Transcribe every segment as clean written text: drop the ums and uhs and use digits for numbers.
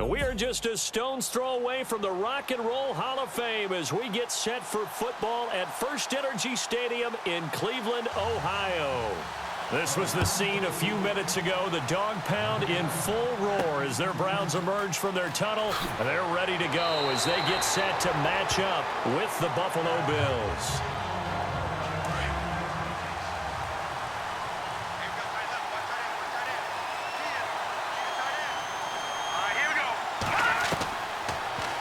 We are just a stone's throw away from the Rock and Roll Hall of Fame as we get set for football at First Energy Stadium in Cleveland, Ohio. This was the scene a few minutes ago. The dog pound in full roar as their Browns emerge from their tunnel. They're ready to go as they get set to match up with the Buffalo Bills.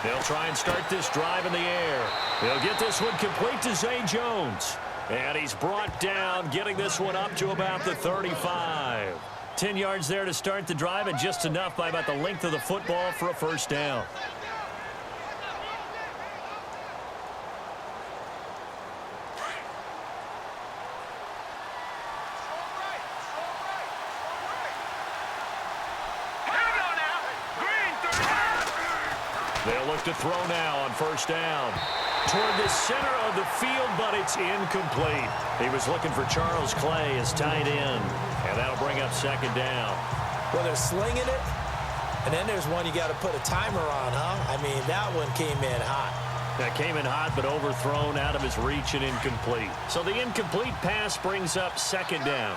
They'll try and start this drive in the air. They'll get this one complete to Zay Jones. And he's brought down, getting this one up to about the 35. 10 yards there to start the drive, and just enough by about the length of the football for a first down. They'll look to throw now on first down. Toward the center of the field, but it's incomplete. He was looking for Charles Clay as tight end, and that'll bring up second down. Well, they're slinging it, and then there's one you got to put a timer on, huh? I mean, that one came in hot. That came in hot, but overthrown, out of his reach and incomplete. So the incomplete pass brings up second down.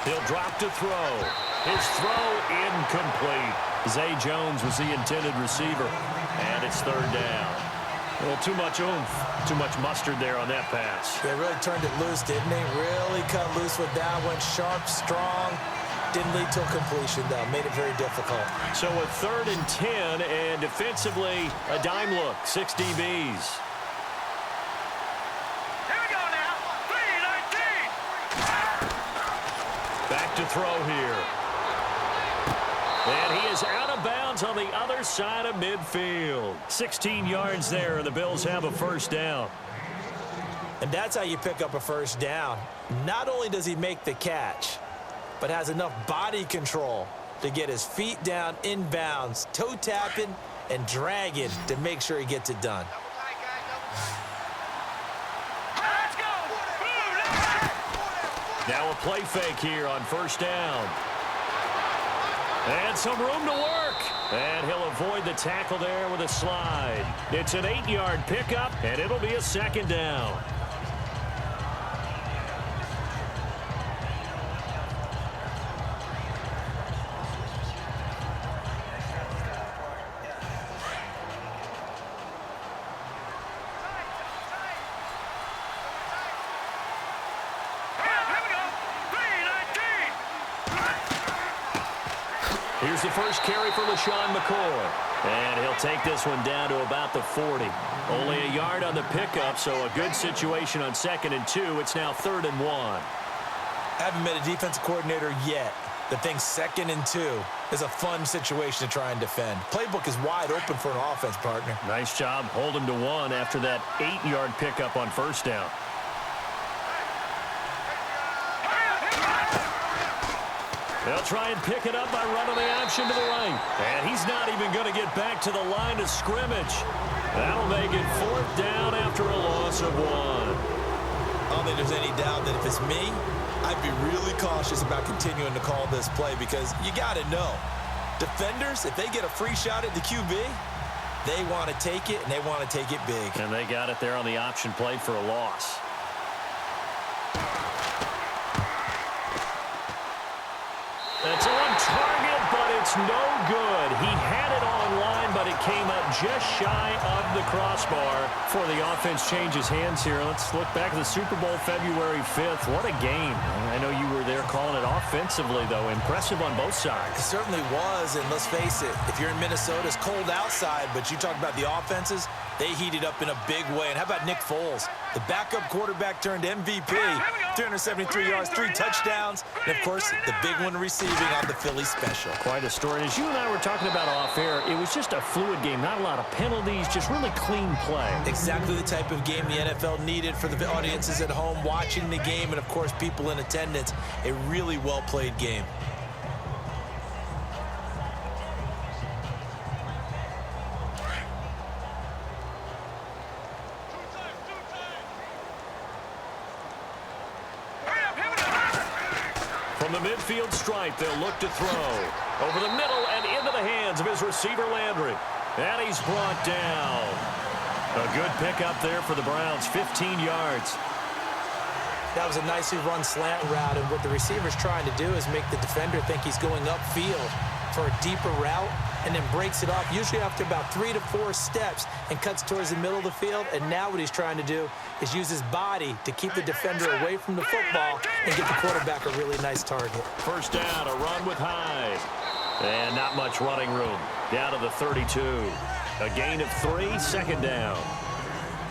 He'll drop to throw. His throw incomplete. Zay Jones was the intended receiver, and it's third down. A little too much oomph, too much mustard there on that pass. They really turned it loose, didn't they? Really cut loose with that one. Sharp, strong. Didn't lead to a completion, though. Made it very difficult. So a 3rd and 10, and defensively, a dime look. 6 DBs. To throw here. And he is out of bounds on the other side of midfield. 16 yards there, and the Bills have a first down. And that's how you pick up a first down. Not only does he make the catch, but has enough body control to get his feet down inbounds, toe tapping and dragging to make sure he gets it done. Now a play fake here on first down. And some room to work. And he'll avoid the tackle there with a slide. It's an 8-yard pickup, and it'll be a second down. Here's the first carry for LaShawn McCoy. And he'll take this one down to about the 40. Only a yard on the pickup, so a good situation on 2nd and 2. It's now 3rd and 1. Haven't met a defensive coordinator yet that thinks 2nd and 2 is a fun situation to try and defend. Playbook is wide open for an offense, partner. Nice job holding to 1 after that 8-yard pickup on first down. They'll try and pick it up by running the option to the right. And he's not even going to get back to the line of scrimmage. That'll make it 4th down after a loss of 1. I don't think there's any doubt that if it's me, I'd be really cautious about continuing to call this play because you got to know, defenders, if they get a free shot at the QB, they want to take it, and they want to take it big. And they got it there on the option play for a loss. It's on target, but it's no good. He had it online, but it came up just shy of the crossbar. Before the offense changes hands here, let's look back at the Super Bowl February 5th. What a game. I know you were there calling it offensively, though. Impressive on both sides. It certainly was, and let's face it, if you're in Minnesota, it's cold outside, but you talk about the offenses, they heated up in a big way. And how about Nick Foles? The backup quarterback turned MVP, 373 yards, 3 touchdowns, and, of course, the big one receiving on the Philly special. Quite a story. And as you and I were talking about off air, it was just a fluid game. Not a lot of penalties, just really clean play. Exactly the type of game the NFL needed for the audiences at home watching the game and, of course, people in attendance. A really well-played game. From the midfield stripe, they'll look to throw. Over the middle and into the hands of his receiver, Landry. And he's brought down. A good pickup there for the Browns, 15 yards. That was a nicely run slant route, and what the receiver's trying to do is make the defender think he's going upfield for a deeper route, and then breaks it off, usually after about 3 to 4 steps, and cuts towards the middle of the field. And now what he's trying to do is use his body to keep the defender away from the football and get the quarterback a really nice target. First down, a run with Hyde. And not much running room. Down to the 32. A gain of 3, second down.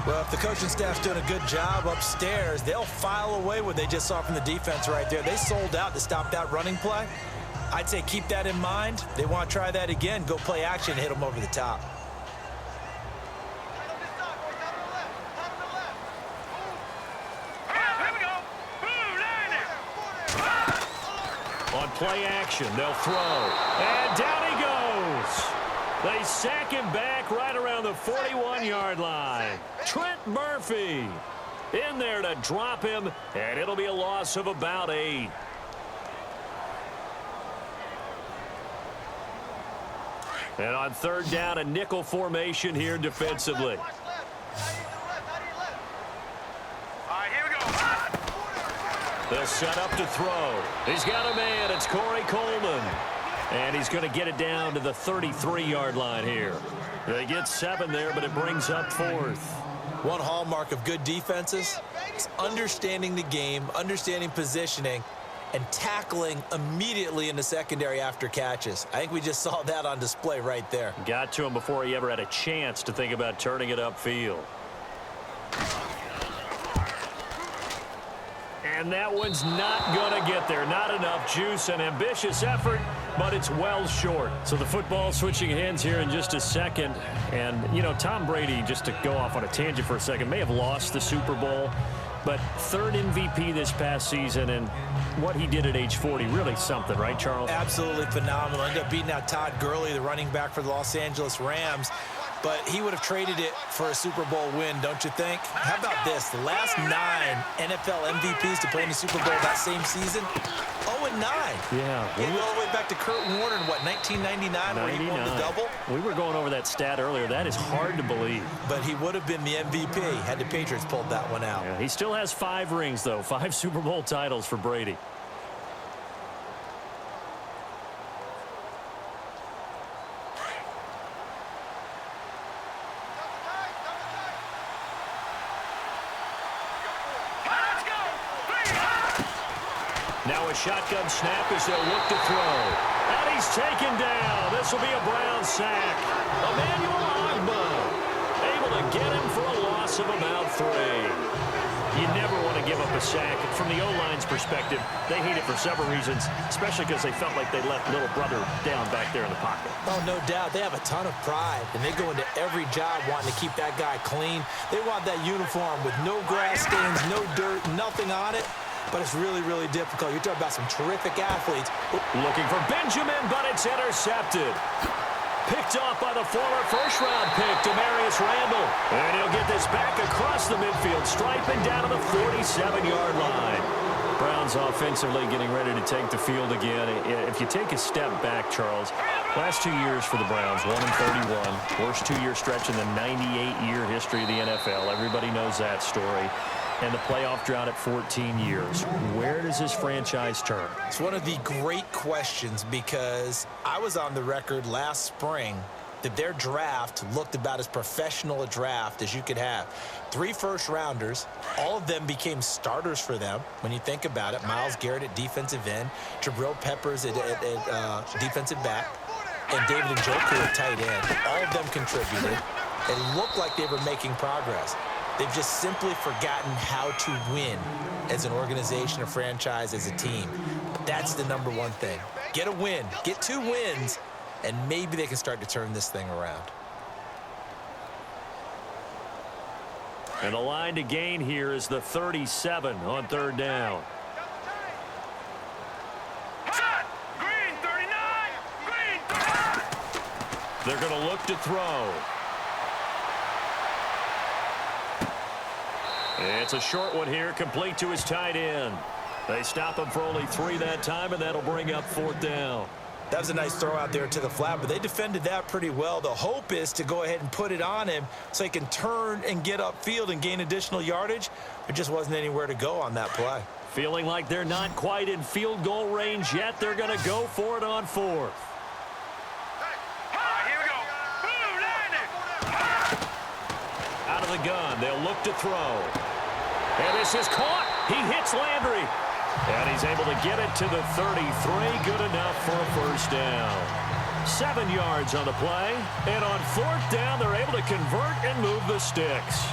Well, if the coaching staff's doing a good job upstairs, they'll file away what they just saw from the defense right there. They sold out to stop that running play. I'd say keep that in mind. They want to try that again. Go play action and hit them over the top. On play action, they'll throw. And down he goes. They sack him back right around the 41-yard line. Trent Murphy in there to drop him, and it'll be a loss of about 8. And on third down, a nickel formation here defensively. They'll set up to throw. He's got a man. It's Corey Coleman. And he's going to get it down to the 33-yard line here. They get 7 there, but it brings up 4th. One hallmark of good defenses is understanding the game, understanding positioning, and tackling immediately in the secondary after catches. I think we just saw that on display right there. Got to him before he ever had a chance to think about turning it upfield. And that one's not going to get there. Not enough juice. An ambitious effort, but it's well short. So the football switching hands here in just a second. And, you know, Tom Brady, just to go off on a tangent for a second, may have lost the Super Bowl, but 3rd MVP this past season, and what he did at age 40, really something, right, Charles? Absolutely phenomenal. Ended up beating out Todd Gurley, the running back for the Los Angeles Rams. But he would have traded it for a Super Bowl win, don't you think? How about this? The last 9 NFL MVPs to play in the Super Bowl that same season, 0-9. Yeah. Getting all the way back to Kurt Warner in, what, 1999, where he won the double? We were going over that stat earlier. That is hard to believe. But he would have been the MVP had the Patriots pulled that one out. Yeah, he still has 5 rings, though. 5 Super Bowl titles for Brady. Now a shotgun snap as they'll look to throw. And he's taken down. This will be a Brown sack. Emmanuel Ogbah able to get him for a loss of about 3. You never want to give up a sack. From the O-line's perspective, they hate it for several reasons, especially because they felt like they left little brother down back there in the pocket. Oh, no doubt. They have a ton of pride, and they go into every job wanting to keep that guy clean. They want that uniform with no grass stains, no dirt, nothing on it. But it's really, really difficult. You're talking about some terrific athletes. Looking for Benjamin, but it's intercepted. Picked off by the former first-round pick, Demarius Randall. And he'll get this back across the midfield stripe and down to the 47-yard line. Browns offensively getting ready to take the field again. If you take a step back, Charles, last 2 years for the Browns, 1-31. Worst 2-year stretch in the 98-year history of the NFL. Everybody knows that story. And the playoff drought at 14 years. Where does this franchise turn? It's one of the great questions because I was on the record last spring that their draft looked about as professional a draft as you could have. 3 first-rounders, all of them became starters for them when you think about it. Myles Garrett at defensive end, Jabril Peppers at defensive back, and David Njoku at tight end. All of them contributed. It looked like they were making progress. They've just simply forgotten how to win as an organization, a franchise, as a team. That's the number one thing. Get a win. Get 2 wins, and maybe they can start to turn this thing around. And the line to gain here is the 37 on third down. They're going to look to throw. It's a short one here, complete to his tight end. They stop him for only 3 that time, and that'll bring up 4th down. That was a nice throw out there to the flat, but they defended that pretty well. The hope is to go ahead and put it on him so he can turn and get upfield and gain additional yardage. There just wasn't anywhere to go on that play. Feeling like they're not quite in field goal range yet. They're going to go for it on 4th. Out of the gun, they'll look to throw. And this is caught. He hits Landry. And he's able to get it to the 33. Good enough for a 1st down. 7 yards on the play. And on 4th down, they're able to convert and move the sticks.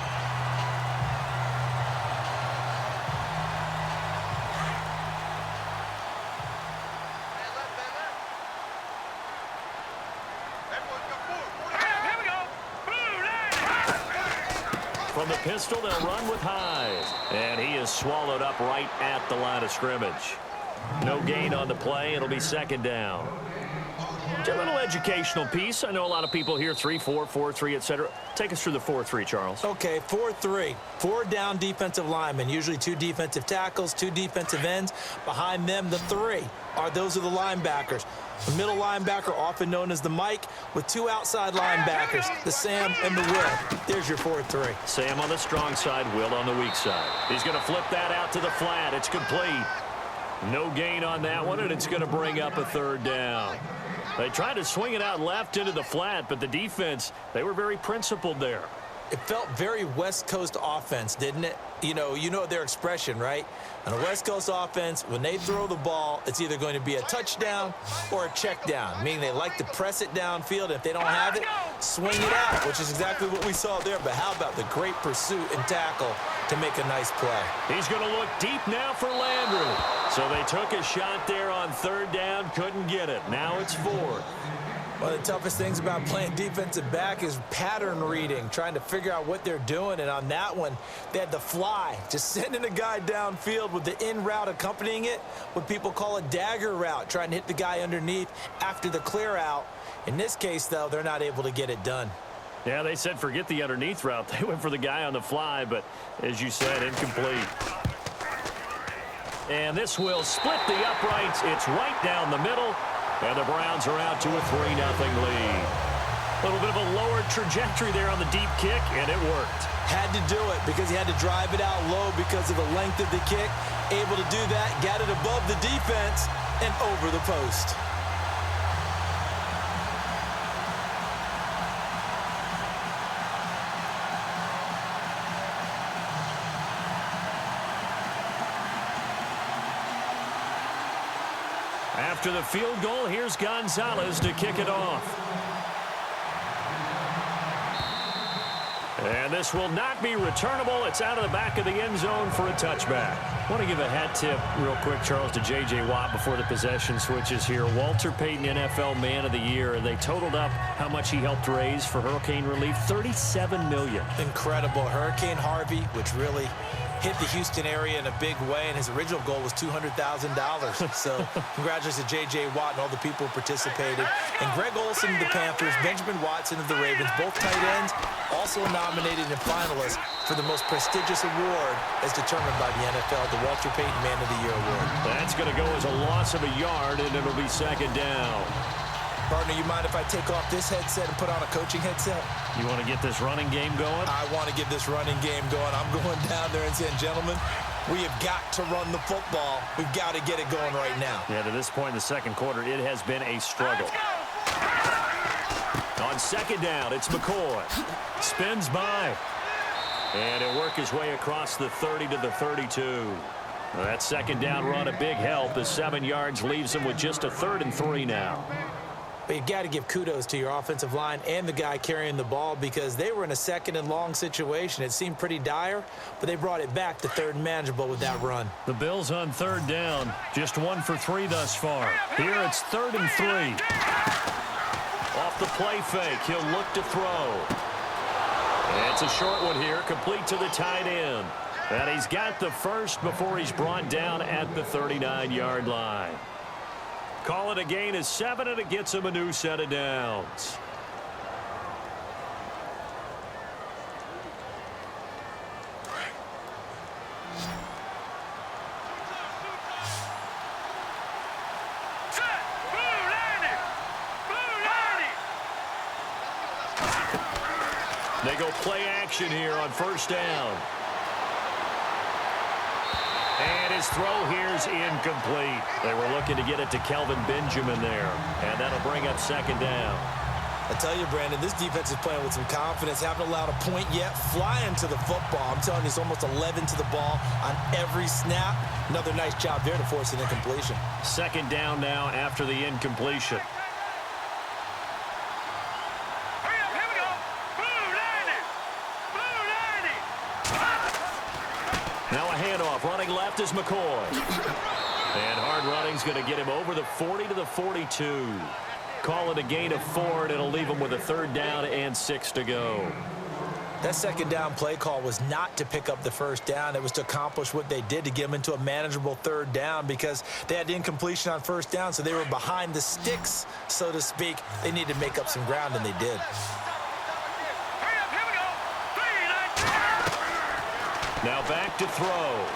From the pistol, they'll run with Hyde. And he is swallowed up right at the line of scrimmage. No gain on the play. It'll be 2nd down. It's a little educational piece. I know a lot of people hear 3-4, 4-3, etc. Take us through the 4-3, Charles. Okay, 4-3. 4 down defensive linemen, usually 2 defensive tackles, 2 defensive ends. Behind them, the 3 those are the linebackers. The middle linebacker, often known as the Mike, with 2 outside linebackers, the Sam and the Will. There's your 4-3. Sam on the strong side, Will on the weak side. He's going to flip that out to the flat. It's complete. No gain on that one, and it's going to bring up a 3rd down. They tried to swing it out left into the flat, but the defense, they were very principled there. It felt very West Coast offense, didn't it? You know their expression, right? On a West Coast offense, when they throw the ball, it's either going to be a touchdown or a check down, meaning they like to press it downfield. If they don't have it, swing it out, which is exactly what we saw there. But how about the great pursuit and tackle to make a nice play? He's going to look deep now for Landry. So they took a shot there on 3rd down, couldn't get it. Now it's 4th. One of the toughest things about playing defensive back is pattern reading, trying to figure out what they're doing. And on that one, they had the fly, just sending a guy downfield with the in route accompanying it, what people call a dagger route, trying to hit the guy underneath after the clear out. In this case, though, they're not able to get it done. Yeah, they said forget the underneath route. They went for the guy on the fly, but as you said, incomplete. And this will split the uprights. It's right down the middle. And the Browns are out to a 3-0 lead. A little bit of a lower trajectory there on the deep kick, and it worked. Had to do it because he had to drive it out low because of the length of the kick. Able to do that, got it above the defense and over the post. After the field goal, here's Gonzalez to kick it off. And this will not be returnable. It's out of the back of the end zone for a touchback. I want to give a hat tip real quick, Charles, to J.J. Watt before the possession switches here. Walter Payton, NFL Man of the Year. They totaled up how much he helped raise for hurricane relief, $37 million. Incredible. Hurricane Harvey, which really hit the Houston area in a big way, and his original goal was $200,000. So congratulations to J.J. Watt and all the people who participated. And Greg Olsen of the Panthers, Benjamin Watson of the Ravens, both tight ends, also nominated and finalists for the most prestigious award as determined by the NFL, the Walter Payton Man of the Year Award. That's going to go as a loss of a yard, and it'll be 2nd down. Partner, you mind if I take off this headset and put on a coaching headset? You want to get this running game going? I want to get this running game going. I'm going down there and saying, gentlemen, we have got to run the football. We've got to get it going right now. Yeah, to this point in the second quarter, it has been a struggle. On 2nd down, it's McCoy. Spins by. And he'll work his way across the 30 to the 32. Well, that 2nd down run, a big help. The 7 yards leaves him with just a 3rd and 3 now. But you got to give kudos to your offensive line and the guy carrying the ball because they were in a 2nd and long situation. It seemed pretty dire, but they brought it back to 3rd and manageable with that run. The Bills on 3rd down, just 1 for 3 thus far. Here it's 3rd and 3. Off the play fake, he'll look to throw. And it's a short one here, complete to the tight end. And he's got the first before he's brought down at the 39-yard line. Call it a gain of 7, and it gets him a new set of downs. They go play action here on first down. And his throw here's incomplete. They were looking to get it to Kelvin Benjamin there. And that'll bring up second down. I tell you, Brandon, this defense is playing with some confidence. Haven't allowed a point yet. Flying to the football. I'm telling you, it's almost 11 to the ball on every snap. Another nice job there to force an incompletion. Second down now after the incompletion. Now a handoff. Running left is McCoy. And hard running's going to get him over the 40 to the 42. Call it a gain of 4, and it'll leave him with a third down and 6 to go. That second down play call was not to pick up the first down. It was to accomplish what they did to get them into a manageable third down because they had incompletion on first down, so they were behind the sticks, so to speak. They needed to make up some ground, and they did. Now back to throw.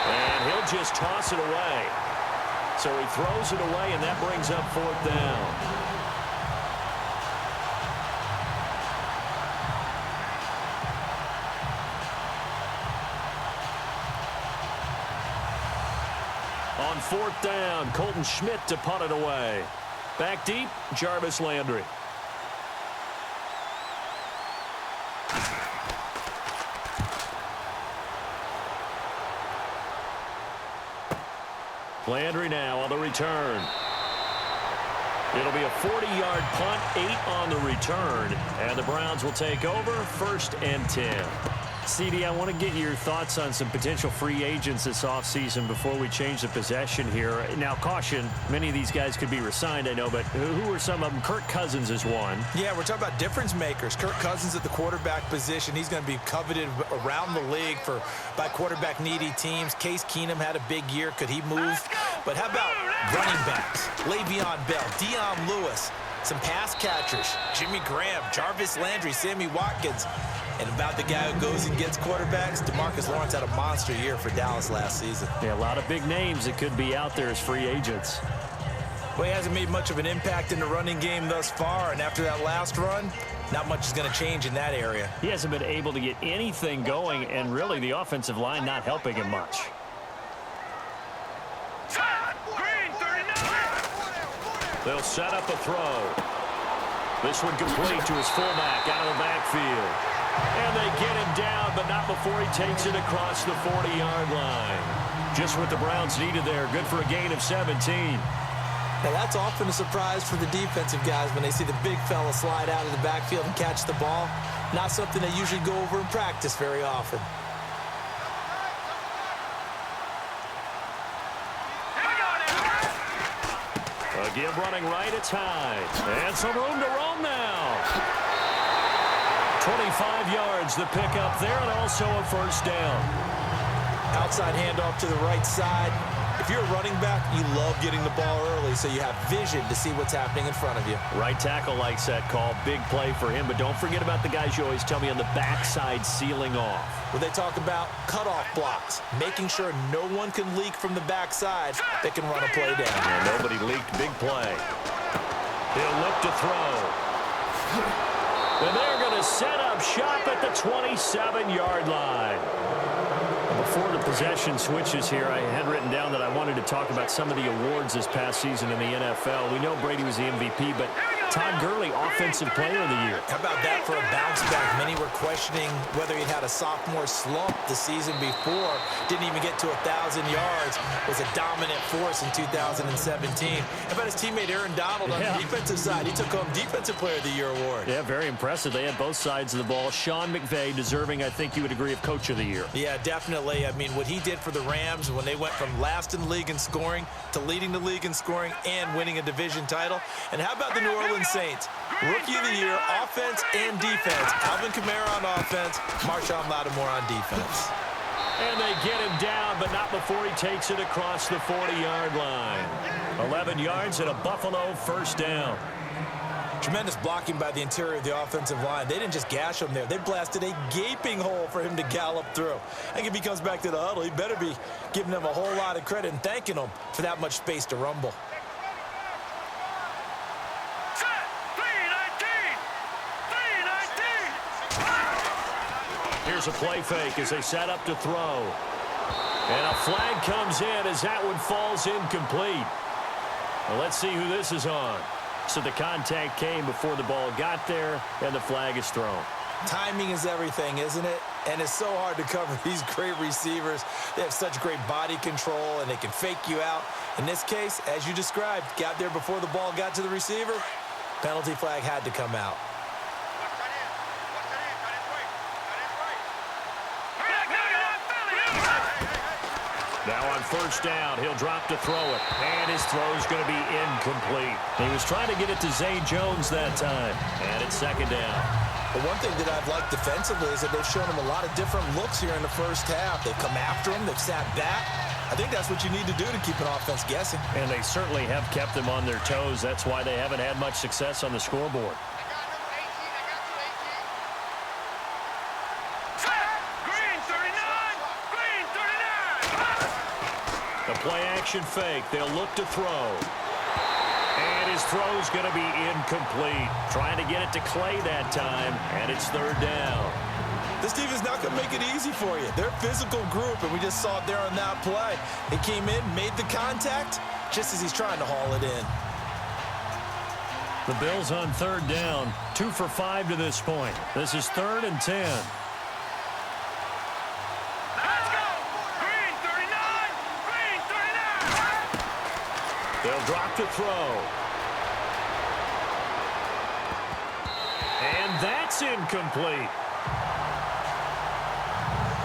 And he'll just toss it away. So he throws it away, and that brings up fourth down. On fourth down, Colton Schmidt to punt it away. Back deep, Jarvis Landry. Landry now on the return. It'll be a 40-yard punt, 8 on the return, and the Browns will take over, 1st and 10. CD, I want to get your thoughts on some potential free agents this offseason before we change the possession here. Now, caution, many of these guys could be re-signed, I know, but who are some of them? Kirk Cousins is one. Yeah, we're talking about difference makers. Kirk Cousins at the quarterback position. He's going to be coveted around the league by quarterback-needy teams. Case Keenum had a big year. Could he move? But how about running backs? Le'Veon Bell, Dion Lewis, some pass catchers, Jimmy Graham, Jarvis Landry, Sammy Watkins. And about the guy who goes and gets quarterbacks, DeMarcus Lawrence had a monster year for Dallas last season. Yeah, a lot of big names that could be out there as free agents. Well, he hasn't made much of an impact in the running game thus far, and after that last run, not much is going to change in that area. He hasn't been able to get anything going, and really the offensive line not helping him much. They'll set up a throw. This one complete to his fullback out of the backfield. And they get him down, but not before he takes it across the 40-yard line. Just what the Browns needed there. Good for a gain of 17. Now, that's often a surprise for the defensive guys when they see the big fella slide out of the backfield and catch the ball. Not something they usually go over in practice very often. Again, running right, it's high. And some room to roam now. 25 yards, the pickup there, and also a first down. Outside handoff to the right side. If you're a running back, you love getting the ball early so you have vision to see what's happening in front of you. Right tackle likes that call. Big play for him, but don't forget about the guys you always tell me on the backside sealing off. Well, they talk about cutoff blocks, making sure no one can leak from the backside that can run a play down. Yeah, nobody leaked. Big play. He'll look to throw. And they're going to set up shop at the 27-yard line. Before the possession switches here, I had written down that I wanted to talk about some of the awards this past season in the NFL. We know Brady was the MVP, but Todd Gurley, Offensive Player of the Year. How about that for a bounce back? Many were questioning whether he'd had a sophomore slump the season before. Didn't even get to 1,000 yards. Was a dominant force in 2017. How about his teammate Aaron Donald on the defensive side? He took home Defensive Player of the Year award. Yeah, very impressive. They had both sides of the ball. Sean McVay deserving, I think you would agree, of Coach of the Year. Yeah, definitely. I mean, what he did for the Rams when they went from last in the league in scoring to leading the league in scoring and winning a division title. And how about the New Orleans Saints? Rookie of the Year, offense and defense. Alvin Kamara on offense, Marshawn Lattimore on defense. And they get him down, but not before he takes it across the 40-yard line. 11 yards and a Buffalo first down. Tremendous blocking by the interior of the offensive line. They didn't just gash him there. They blasted a gaping hole for him to gallop through. I think if he comes back to the huddle, he better be giving them a whole lot of credit and thanking them for that much space to rumble. Here's a play fake as they set up to throw. And a flag comes in as that one falls incomplete. Well, let's see who this is on. So the contact came before the ball got there, and the flag is thrown. Timing is everything, isn't it? And it's so hard to cover these great receivers. They have such great body control, and they can fake you out. In this case, as you described, got there before the ball got to the receiver. Penalty flag had to come out. Now on first down, he'll drop to throw it. And his throw's going to be incomplete. He was trying to get it to Zay Jones that time. And it's second down. But one thing that I've liked defensively is that they've shown him a lot of different looks here in the first half. They've come after him. They've sat back. I think that's what you need to do to keep an offense guessing. And they certainly have kept them on their toes. That's why they haven't had much success on the scoreboard. The play-action fake. They'll look to throw. And his throw's going to be incomplete. Trying to get it to Clay that time, and it's third down. This team is not going to make it easy for you. They're a physical group, and we just saw it there on that play. They came in, made the contact, just as he's trying to haul it in. The Bills on third down, 2 for 5 to this point. This is 3rd and 10. They'll drop to throw. And that's incomplete.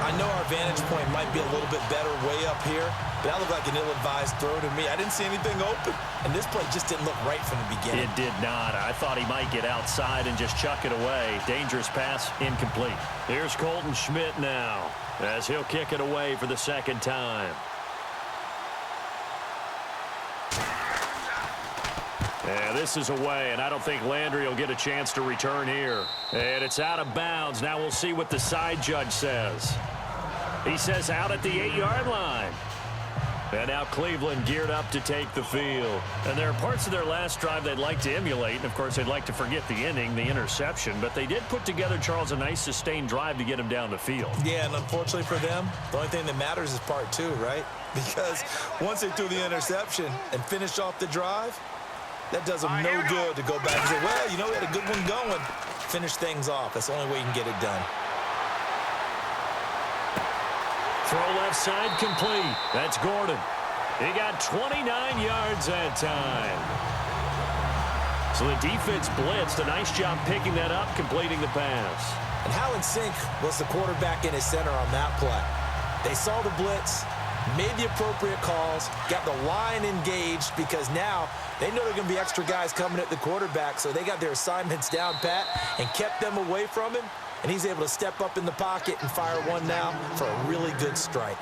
I know our vantage point might be a little bit better way up here, but that looked like an ill-advised throw to me. I didn't see anything open, and this play just didn't look right from the beginning. It did not. I thought he might get outside and just chuck it away. Dangerous pass, incomplete. Here's Colton Schmidt now, as he'll kick it away for the second time. Yeah, this is away, and I don't think Landry will get a chance to return here. And it's out of bounds. Now we'll see what the side judge says. He says out at the 8-yard line. And now Cleveland geared up to take the field. And there are parts of their last drive they'd like to emulate. And, of course, they'd like to forget the inning, the interception. But they did put together, Charles, a nice sustained drive to get him down the field. Yeah, and unfortunately for them, the only thing that matters is part 2, right? Because once they threw the interception and finished off the drive, that does them no good to go back and say, well, you know, we had a good one going. Finish things off. That's the only way you can get it done. Throw left side complete. That's Gordon. He got 29 yards that time. So the defense blitzed. A nice job picking that up, completing the pass. And how in sync was the quarterback in his center on that play? They saw the blitz, made the appropriate calls, got the line engaged because now they know there are going to be extra guys coming at the quarterback, so they got their assignments down pat and kept them away from him, and he's able to step up in the pocket and fire one now for a really good strike.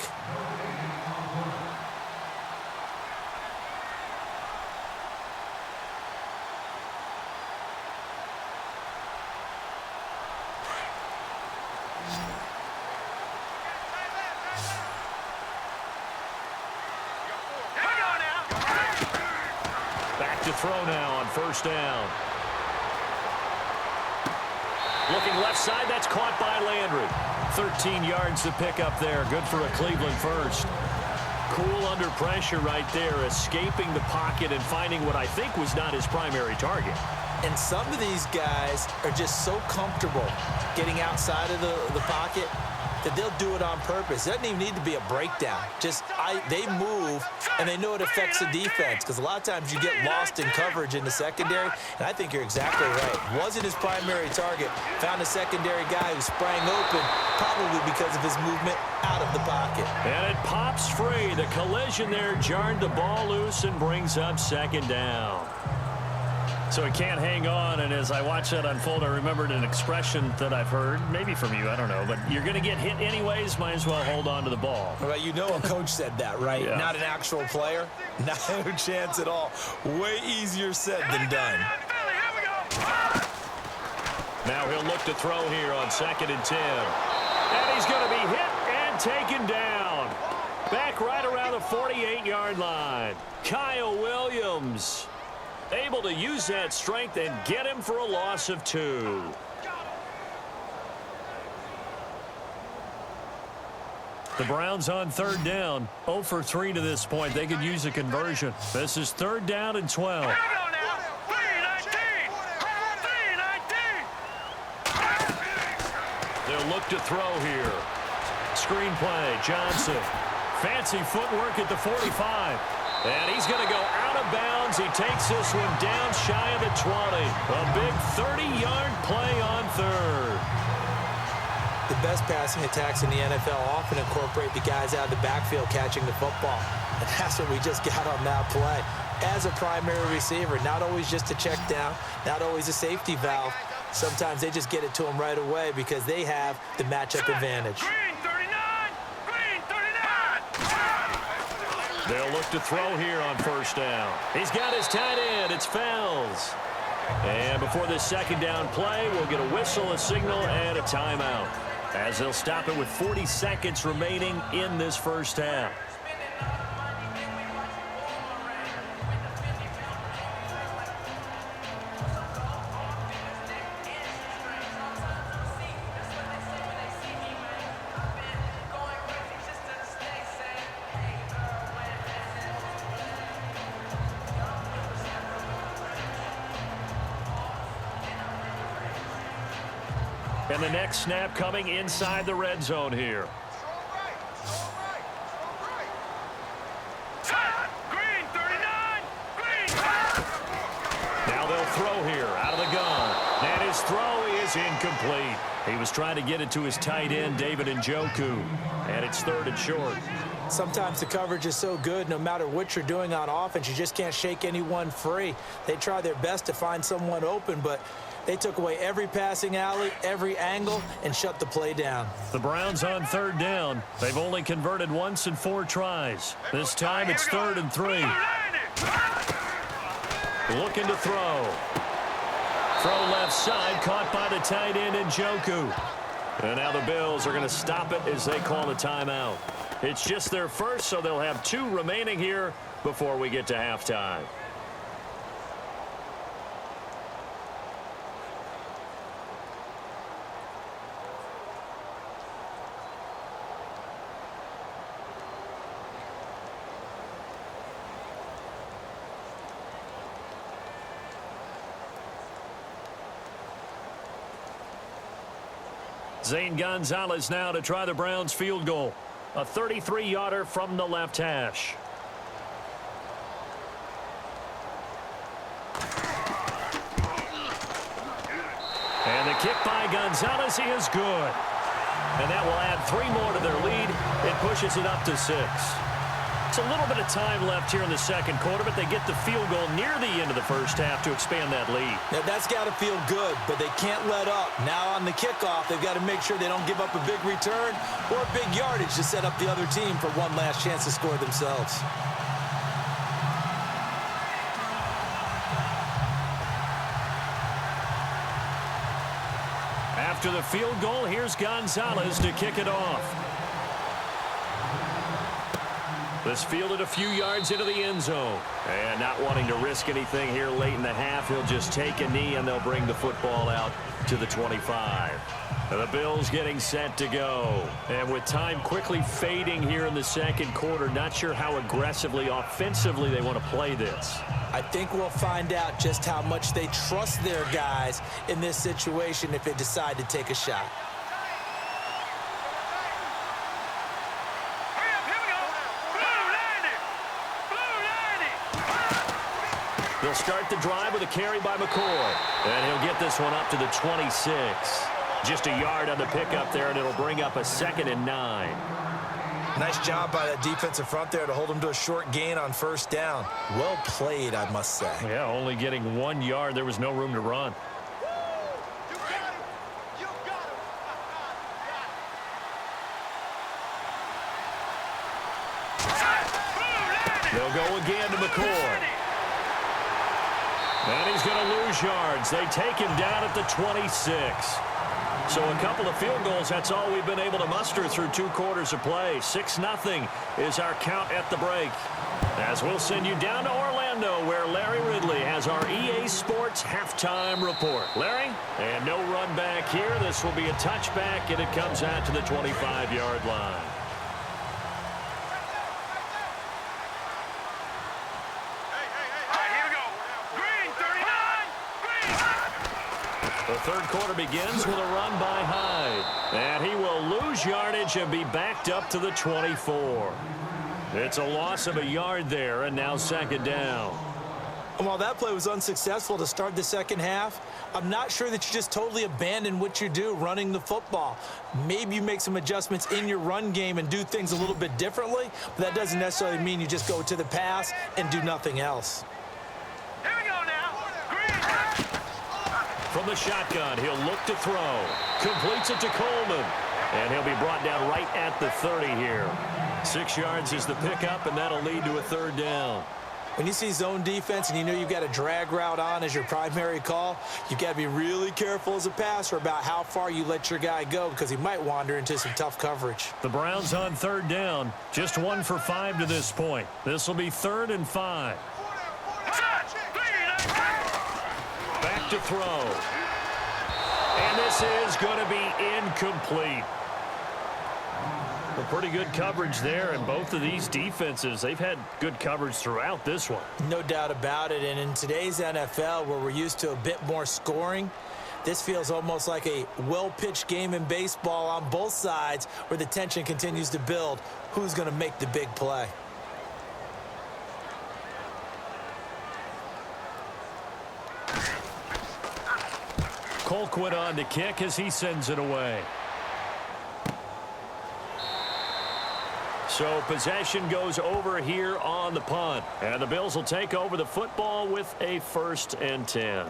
Throw now on first down. Looking left side, that's caught by Landry. 13 yards to pick up there. Good for a Cleveland first. Cool under pressure right there, escaping the pocket and finding what I think was not his primary target. And some of these guys are just so comfortable getting outside of the pocket that they'll do it on purpose. It doesn't even need to be a breakdown. Just they move, and they know it affects the defense because a lot of times you get lost in coverage in the secondary, and I think you're exactly right. Wasn't his primary target. Found a secondary guy who sprang open, probably because of his movement out of the pocket. And it pops free. The collision there jarred the ball loose and brings up second down. So he can't hang on, and as I watch that unfold, I remembered an expression that I've heard, maybe from you, I don't know, but you're going to get hit anyways, might as well hold on to the ball. Well, you know a coach said that, right? Yeah. Not an actual player. No chance at all. Way easier said than done. Now he'll look to throw here on 2nd and 10. And he's going to be hit and taken down. Back right around the 48-yard line. Kyle Williams able to use that strength and get him for a loss of 2. The Browns on third down, 0 for 3 to this point. They could use a conversion. This is third down and 12. They'll look to throw here. Screen play, Johnson. Fancy footwork at the 45. And he's going to go out of bounds. He takes this one down shy of the 20. A big 30-yard play on third. The best passing attacks in the NFL often incorporate the guys out of the backfield catching the football. And that's what we just got on that play. As a primary receiver, not always just a check down, not always a safety valve. Sometimes they just get it to them right away because they have the matchup advantage. They'll look to throw here on first down. He's got his tight end. It's Fells. And before this second down play, we'll get a whistle, a signal, and a timeout, as they'll stop it with 40 seconds remaining in this first half. And the next snap coming inside the red zone here. Now they'll throw here out of the gun. And his throw is incomplete. He was trying to get it to his tight end, David Njoku. And it's third and short. Sometimes the coverage is so good, no matter what you're doing on offense, you just can't shake anyone free. They try their best to find someone open, but they took away every passing alley, every angle, and shut the play down. The Browns on third down. They've only converted once in 4 tries. This time it's third and 3. Looking to throw. Throw left side, caught by the tight end Njoku. And now the Bills are going to stop it as they call a timeout. It's just their first, so they'll have 2 remaining here before we get to halftime. Zane Gonzalez now to try the Browns field goal. A 33-yarder from the left hash. And the kick by Gonzalez is good. And that will add 3 more to their lead. It pushes it up to 6. It's a little bit of time left here in the second quarter, but they get the field goal near the end of the first half to expand that lead. Now, that's got to feel good, but they can't let up. Now on the kickoff, they've got to make sure they don't give up a big return or big yardage to set up the other team for one last chance to score themselves. After the field goal, here's Gonzalez to kick it off. This fielded a few yards into the end zone. And not wanting to risk anything here late in the half, he'll just take a knee and they'll bring the football out to the 25. The Bills getting set to go. And with time quickly fading here in the second quarter, not sure how aggressively, offensively they want to play this. I think we'll find out just how much they trust their guys in this situation if they decide to take a shot. They'll start the drive with a carry by McCoy. And he'll get this one up to the 26. Just a yard on the pickup there, and it'll bring up a 2nd and 9. Nice job by that defensive front there to hold them to a short gain on first down. Well played, I must say. Yeah, only getting 1 yard. There was no room to run. They'll go again to McCoy. And he's going to lose yards. They take him down at the 26. So a couple of field goals, that's all we've been able to muster through 2 quarters of play. 6-0 is our count at the break. As we'll send you down to Orlando, where Larry Ridley has our EA Sports halftime report. Larry? And no run back here. This will be a touchback, and it comes out to the 25-yard line. The third quarter begins with a run by Hyde. And he will lose yardage and be backed up to the 24. It's a loss of a yard there, and now second down. And while that play was unsuccessful to start the second half, I'm not sure that you just totally abandon what you do running the football. Maybe you make some adjustments in your run game and do things a little bit differently, but that doesn't necessarily mean you just go to the pass and do nothing else. Here we go now. From the shotgun, he'll look to throw. Completes it to Coleman. And he'll be brought down right at the 30 here. 6 yards is the pickup, and that'll lead to a third down. When you see zone defense and you know you've got a drag route on as your primary call, you've got to be really careful as a passer about how far you let your guy go because he might wander into some tough coverage. The Browns on third down. Just 1 for 5 to this point. This will be 3rd and 5. Back to throw. And this is going to be incomplete. Well, pretty good coverage there, and both of these defenses, they've had good coverage throughout this one. No doubt about it, and in today's NFL, where we're used to a bit more scoring, this feels almost like a well-pitched game in baseball on both sides where the tension continues to build. Who's going to make the big play? Colquitt on to kick as he sends it away. So possession goes over here on the punt. And the Bills will take over the football with a 1st and 10.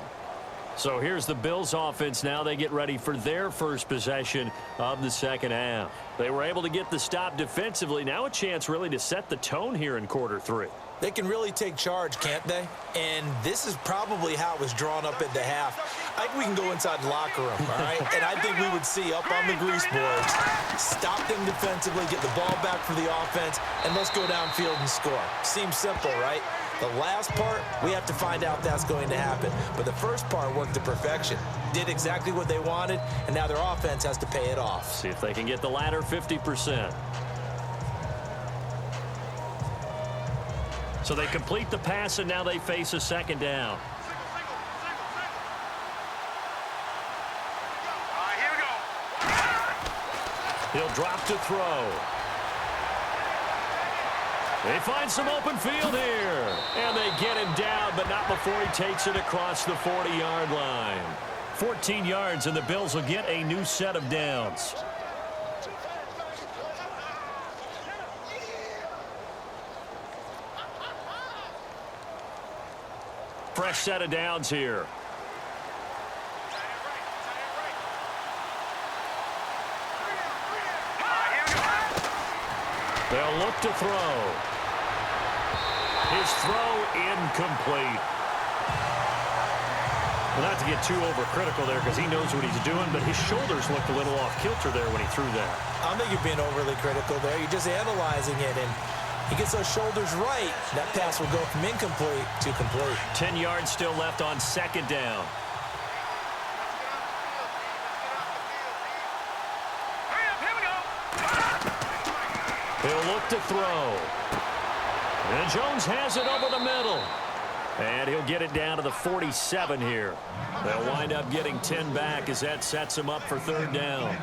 So here's the Bills offense now. They get ready for their first possession of the second half. They were able to get the stop defensively. Now a chance really to set the tone here in quarter 3. They can really take charge, can't they? And this is probably how it was drawn up at the half. I think we can go inside the locker room, all right? And I think we would see up on the grease boards, stop them defensively, get the ball back for the offense, and let's go downfield and score. Seems simple, right? The last part, we have to find out if that's going to happen. But the first part worked to perfection. Did exactly what they wanted, and now their offense has to pay it off. See if they can get the latter 50%. So they complete the pass, and now they face a second down. Here we go. He'll drop to throw. They find some open field here. And they get him down, but not before he takes it across the 40-yard line. 14 yards, and the Bills will get a new set of downs. Fresh set of downs here. They'll look to throw. His throw incomplete. Well, not to get too overcritical there because he knows what he's doing, but his shoulders looked a little off kilter there when he threw that. I don't think you're being overly critical there. You're just analyzing it, and he gets those shoulders right. That pass will go from incomplete to complete. 10 yards still left on second down. Here we go. He'll look to throw. And Jones has it over the middle. And he'll get it down to the 47 here. They'll wind up getting 10 back as that sets him up for third down.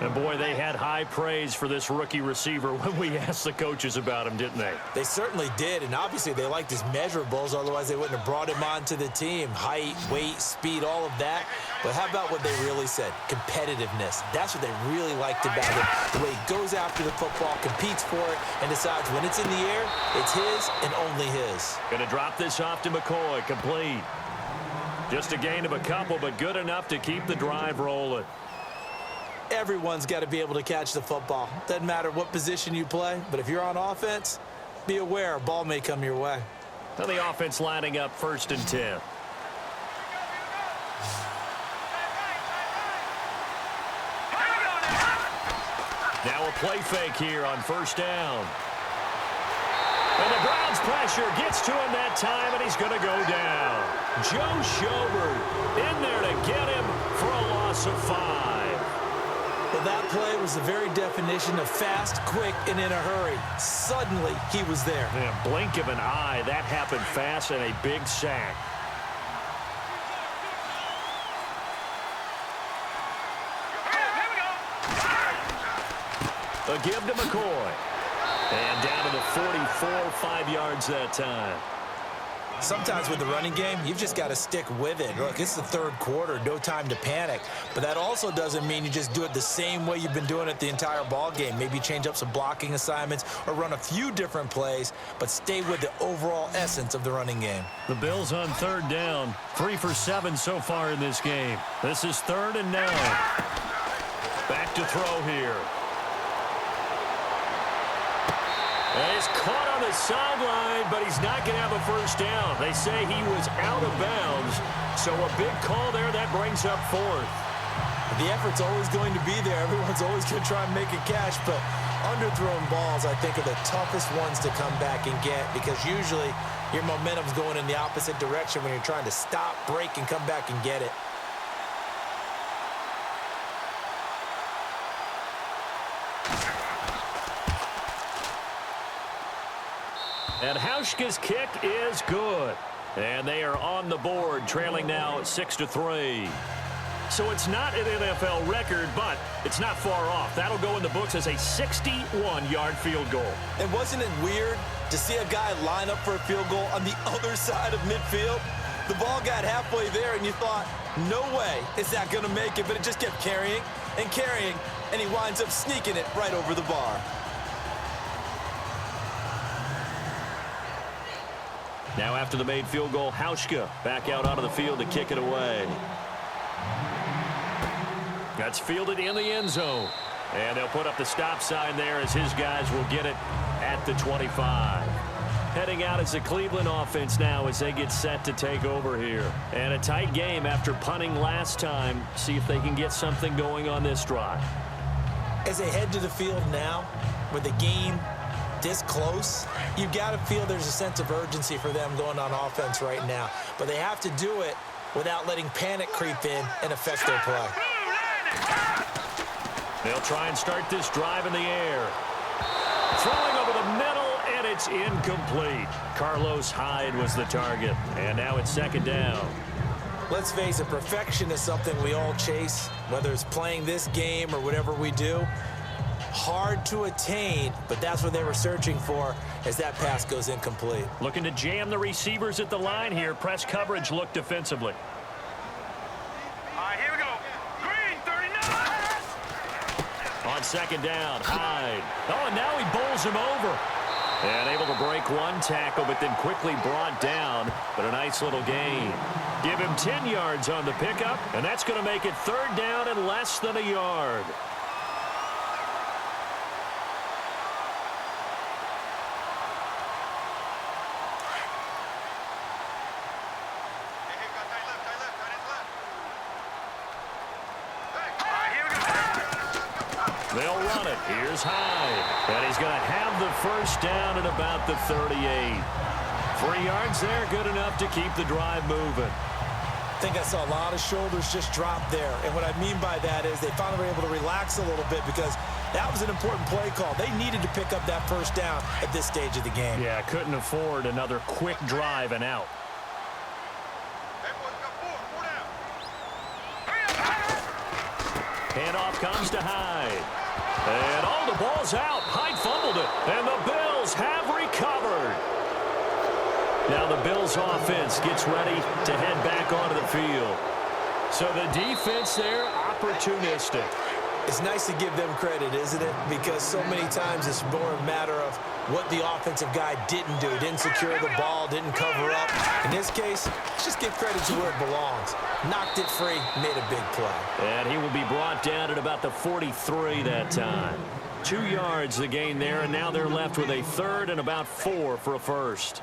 And, boy, they had high praise for this rookie receiver when we asked the coaches about him, didn't they? They certainly did, and obviously they liked his measurables. Otherwise, they wouldn't have brought him onto the team. Height, weight, speed, all of that. But how about what they really said? Competitiveness. That's what they really liked about him. The way he goes after the football, competes for it, and decides when it's in the air, it's his and only his. Going to drop this off to McCoy. Complete. Just a gain of a couple, but good enough to keep the drive rolling. Everyone's got to be able to catch the football. Doesn't matter what position you play, but if you're on offense, be aware a ball may come your way. Now the offense lining up 1st and 10. Now a play fake here on 1st down. And the Browns pressure gets to him that time, and he's going to go down. Joe Schobert in there to get him for a loss of 5. Well, that play was the very definition of fast, quick, and in a hurry. Suddenly, he was there. In a blink of an eye, that happened fast and a big sack. A give to McCoy. And down to the 44, 5 yards that time. Sometimes with the running game, you've just got to stick with it. Look, it's the third quarter, no time to panic. But that also doesn't mean you just do it the same way you've been doing it the entire ball game. Maybe change up some blocking assignments or run a few different plays, but stay with the overall essence of the running game. The Bills on third down, 3 for 7 so far in this game. This is 3rd and 9. Back to throw here. And he's caught on the sideline, but he's not going to have a first down. They say he was out of bounds, so a big call there that brings up 4th. The effort's always going to be there. Everyone's always going to try and make a catch, but underthrown balls, I think, are the toughest ones to come back and get because usually your momentum's going in the opposite direction when you're trying to stop, break, and come back and get it. And Hauschka's kick is good. And they are on the board, trailing now 6-3. So it's not an NFL record, but it's not far off. That'll go in the books as a 61-yard field goal. And wasn't it weird to see a guy line up for a field goal on the other side of midfield? The ball got halfway there, and you thought, no way is that going to make it, but it just kept carrying, and he winds up sneaking it right over the bar. Now after the made field goal, Hauschka back out onto the field to kick it away. That's fielded in the end zone. And they'll put up the stop sign there as his guys will get it at the 25. Heading out as the Cleveland offense now as they get set to take over here. And a tight game after punting last time. See if they can get something going on this drive. As they head to the field now, with the game this close, you've got to feel there's a sense of urgency for them going on offense right now. But they have to do it without letting panic creep in and affect their play. They'll try and start this drive in the air. Throwing over the middle, and it's incomplete. Carlos Hyde was the target, and now it's 2nd down. Let's face it, perfection is something we all chase, whether it's playing this game or whatever we do. Hard to attain, but that's what they were searching for as that pass goes incomplete. Looking to jam the receivers at the line here. Press coverage look defensively. All right, here we go. Green, 39. On 2nd down, Hyde. Oh, and now he bowls him over. And able to break one tackle, but then quickly brought down. But a nice little gain. Give him 10 yards on the pickup, and that's going to make it 3rd down and less than a yard. They'll run it. Here's Hyde. And he's going to have the first down at about the 38. 3 yards there, good enough to keep the drive moving. I think I saw a lot of shoulders just drop there. And what I mean by that is they finally were able to relax a little bit because that was an important play call. They needed to pick up that first down at this stage of the game. Yeah, couldn't afford another quick drive and out. Handoff comes to Hyde. And, oh, the ball's out. Hyde fumbled it. And the Bills have recovered. Now the Bills offense gets ready to head back onto the field. So the defense there, opportunistic. It's nice to give them credit, isn't it? Because so many times it's more a matter of what the offensive guy didn't do. Didn't secure the ball, didn't cover up. In this case, let's just give credit to where it belongs. Knocked it free, made a big play. And he will be brought down at about the 43 that time. 2 yards the gain there, and now they're left with a 3rd and about 4 for a first.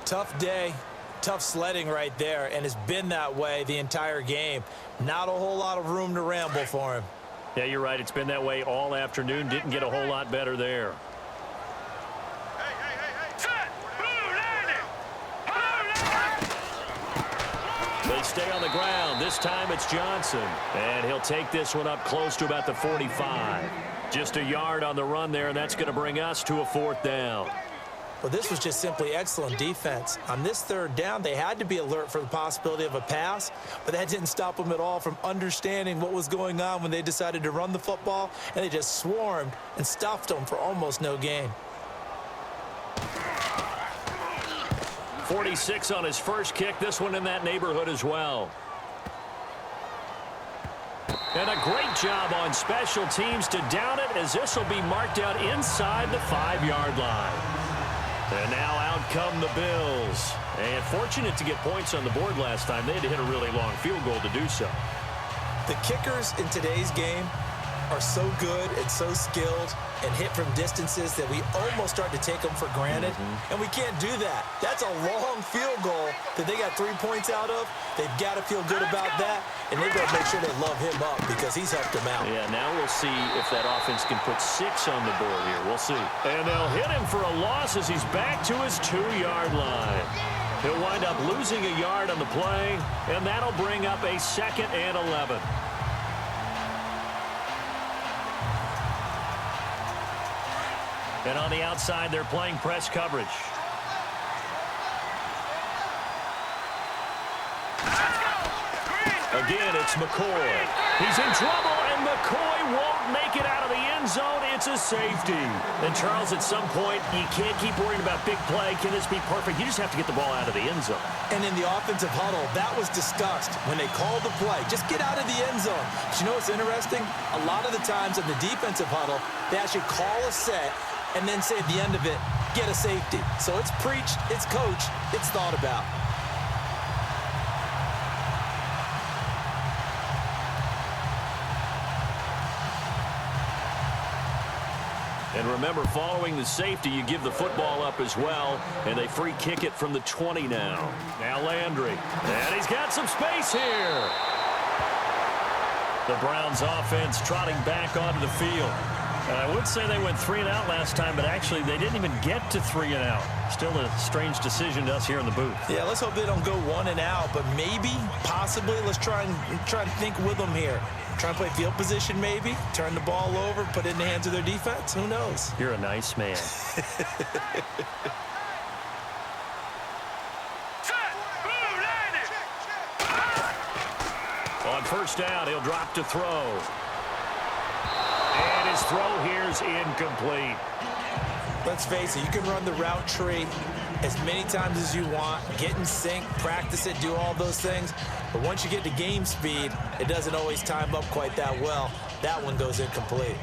Tough day, tough sledding right there, and it's been that way the entire game. Not a whole lot of room to ramble for him. Yeah, you're right. It's been that way all afternoon. Didn't get a whole lot better there. They stay on the ground. This time it's Johnson. And he'll take this one up close to about the 45. Just a yard on the run there, and that's going to bring us to a 4th down. Well, this was just simply excellent defense. On this third down, they had to be alert for the possibility of a pass, but that didn't stop them at all from understanding what was going on when they decided to run the football, and they just swarmed and stuffed them for almost no gain. 46 on his first kick. This one in that neighborhood as well. And a great job on special teams to down it, as this will be marked out inside the 5-yard line. And now out come the Bills. And fortunate to get points on the board last time. They had to hit a really long field goal to do so. The kickers in today's game are so good and so skilled and hit from distances that we almost start to take them for granted. And we can't do that. That's a long field goal that they got 3 points out of. They've got to feel good about that, and they've got to make sure they love him up because he's helped them out. Yeah, now we'll see if that offense can put 6 on the board here. We'll see. And they'll hit him for a loss as he's back to his 2-yard line. He'll wind up losing a yard on the play, and that'll bring up a 2nd and 11. And on the outside, they're playing press coverage. Again, it's McCoy. He's in trouble, and McCoy won't make it out of the end zone. It's a safety. And, Charles, at some point, you can't keep worrying about big play. Can this be perfect? You just have to get the ball out of the end zone. And in the offensive huddle, that was discussed when they called the play. Just get out of the end zone. But you know what's interesting? A lot of the times in the defensive huddle, they actually call a set and then say at the end of it, get a safety. So it's preached, it's coached, it's thought about. And remember, following the safety, you give the football up as well, and they free kick it from the 20 now. Now Landry, and he's got some space here. The Browns offense trotting back onto the field. And I would say they went 3 and out last time, but actually they didn't even get to 3 and out. Still a strange decision to us here in the booth. Yeah, let's hope they don't go 1 and out, but maybe, possibly, let's try and think with them here. Try and play field position maybe, turn the ball over, put it in the hands of their defense. Who knows? You're a nice man. On first down, he'll drop to throw. And his throw here is incomplete. Let's face it, you can run the route tree as many times as you want, get in sync, practice it, do all those things. But once you get to game speed, it doesn't always time up quite that well. That one goes incomplete.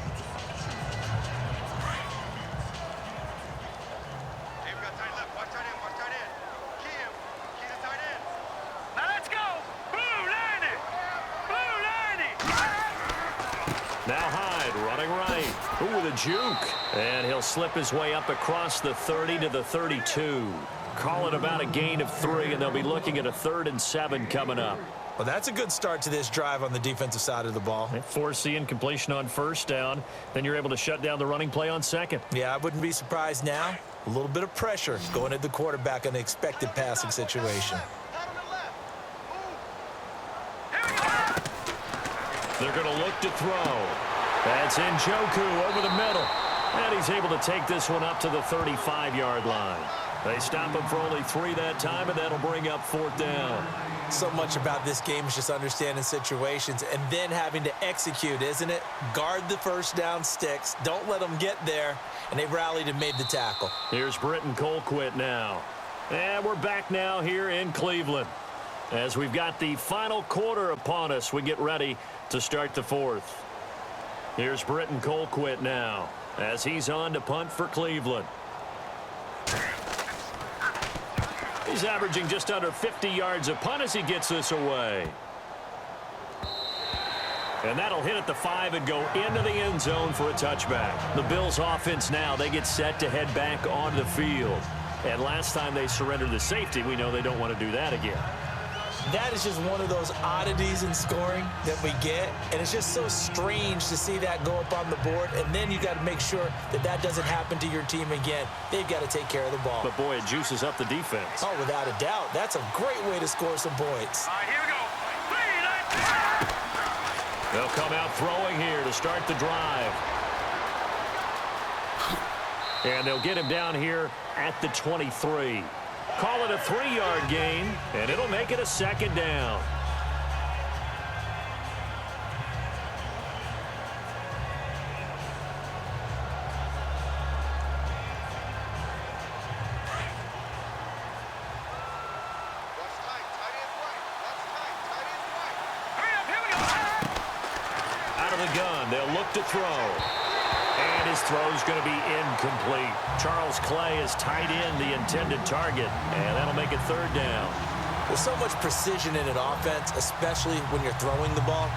Now Hyde running right. Ooh, with a juke. And he'll slip his way up across the 30 to the 32. Call it about a gain of 3, and they'll be looking at a 3rd and 7 coming up. Well, that's a good start to this drive on the defensive side of the ball. They force the incompletion on first down. Then you're able to shut down the running play on 2nd. Yeah, I wouldn't be surprised now. A little bit of pressure going at the quarterback in an expected passing situation. They're going to look to throw. That's Njoku over the middle. And he's able to take this one up to the 35-yard line. They stop him for only 3 that time, and that'll bring up 4th down. So much about this game is just understanding situations and then having to execute, isn't it? Guard the first down sticks. Don't let them get there. And they rallied and made the tackle. Here's Britton Colquitt now. And we're back now here in Cleveland. As we've got the final quarter upon us, we get ready to start the 4th. Here's Britton Colquitt now as he's on to punt for Cleveland. He's averaging just under 50 yards a punt as he gets this away. And that'll hit at the 5 and go into the end zone for a touchback. The Bills offense now, they get set to head back onto the field. And last time they surrendered the safety, we know they don't want to do that again. That is just one of those oddities in scoring that we get, and it's just so strange to see that go up on the board, and then you got to make sure that that doesn't happen to your team again. They've got to take care of the ball. But, boy, it juices up the defense. Oh, without a doubt. That's a great way to score some points. All right, here we go. They'll come out throwing here to start the drive. And they'll get him down here at the 23. Call it a 3-yard gain, and it'll make it a second down. Out of the gun, they'll look to throw. And his throw's going to be incomplete. Charles Clay has tied in the intended target, and that'll make it third down. There's so much precision in an offense, especially when you're throwing the ball.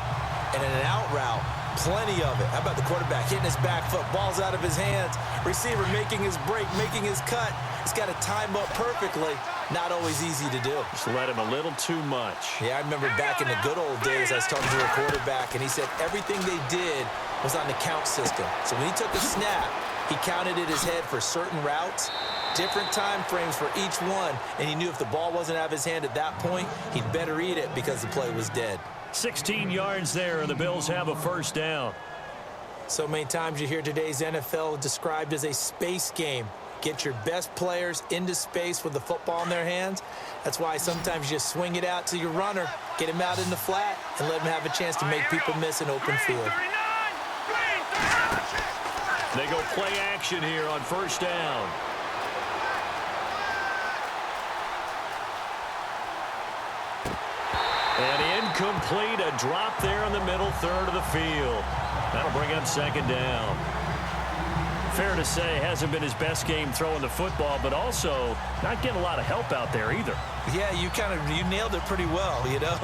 And in an out route, plenty of it. How about the quarterback hitting his back foot, ball's out of his hands, receiver making his break, making his cut. He's got to time up perfectly. Not always easy to do. Just let him a little too much. Yeah, I remember back in the good old days, I was talking to a quarterback, and he said everything they did was on the count system. So when he took a snap, he counted in his head for certain routes, different time frames for each one, and he knew if the ball wasn't out of his hand at that point, he'd better eat it because the play was dead. 16 yards there, and the Bills have a first down. So many times you hear today's NFL described as a space game. Get your best players into space with the football in their hands. That's why sometimes you just swing it out to your runner, get him out in the flat, and let him have a chance to make people miss an open field. They go play action here on first down. And incomplete, a drop there in the middle third of the field. That'll bring up second down. Fair to say, hasn't been his best game throwing the football, but also not getting a lot of help out there either. Yeah, you nailed it pretty well, you know.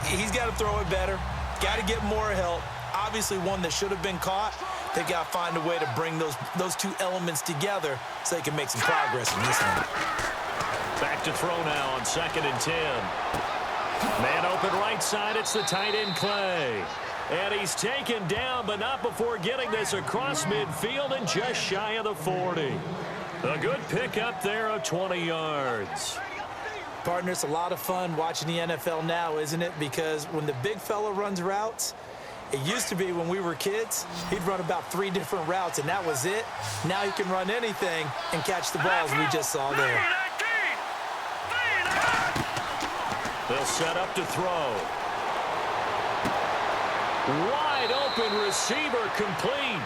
He's got to throw it better, got to get more help. Obviously one that should have been caught. They got to find a way to bring those two elements together so they can make some progress in this one. Back to throw now on 2nd and 10. Man open right side, it's the tight end Clay. And he's taken down, but not before getting this across midfield and just shy of the 40. A good pickup there of 20 yards. Partner, it's a lot of fun watching the NFL now, isn't it? Because when the big fella runs routes, it used to be when we were kids, he'd run about 3 different routes, and that was it. Now he can run anything and catch the balls we just saw there. They'll set up to throw. Wide open receiver complete.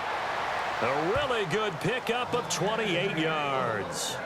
A really good pickup of 28 yards.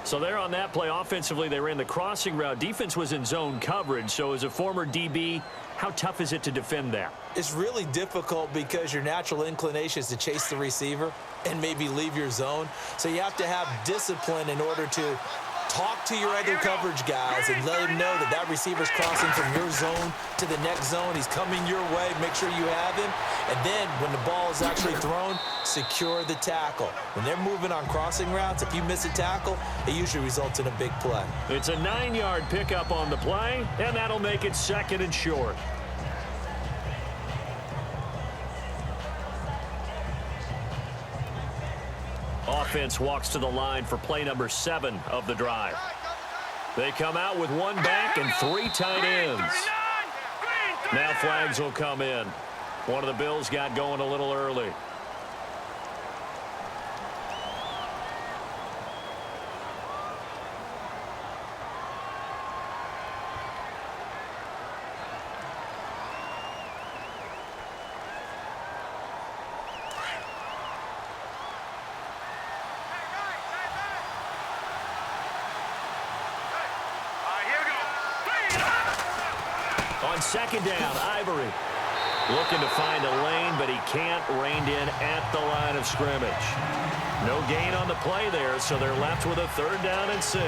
So there on that play, offensively, they ran the crossing route. Defense was in zone coverage. So as a former DB, how tough is it to defend that? It's really difficult because your natural inclination is to chase the receiver and maybe leave your zone. So you have to have discipline in order to talk to your other coverage guys and let him know that that receiver's crossing from your zone to the next zone. He's coming your way. Make sure you have him. And then when the ball is actually thrown, secure the tackle. When they're moving on crossing routes, if you miss a tackle, it usually results in a big play. It's a 9-yard pickup on the play, and that'll make it 2nd and short. Offense walks to the line for play number 7 of the drive. They come out with 1 back and 3 tight ends. Now flags will come in. One of the Bills got going a little early. On 2nd down, Ivory looking to find a lane, but he can't. Reined in at the line of scrimmage. No gain on the play there, so they're left with a 3rd down and 6.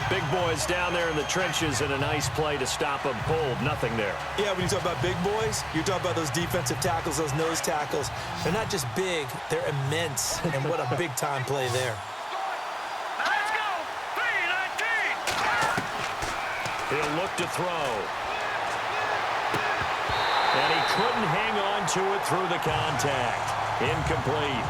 Big boys down there in the trenches, and a nice play to stop them cold. Nothing there. Yeah, when you talk about big boys, you're talking about those defensive tackles, those nose tackles. They're not just big, they're immense, and what a big-time play there. He'll look to throw. And he couldn't hang on to it through the contact. Incomplete.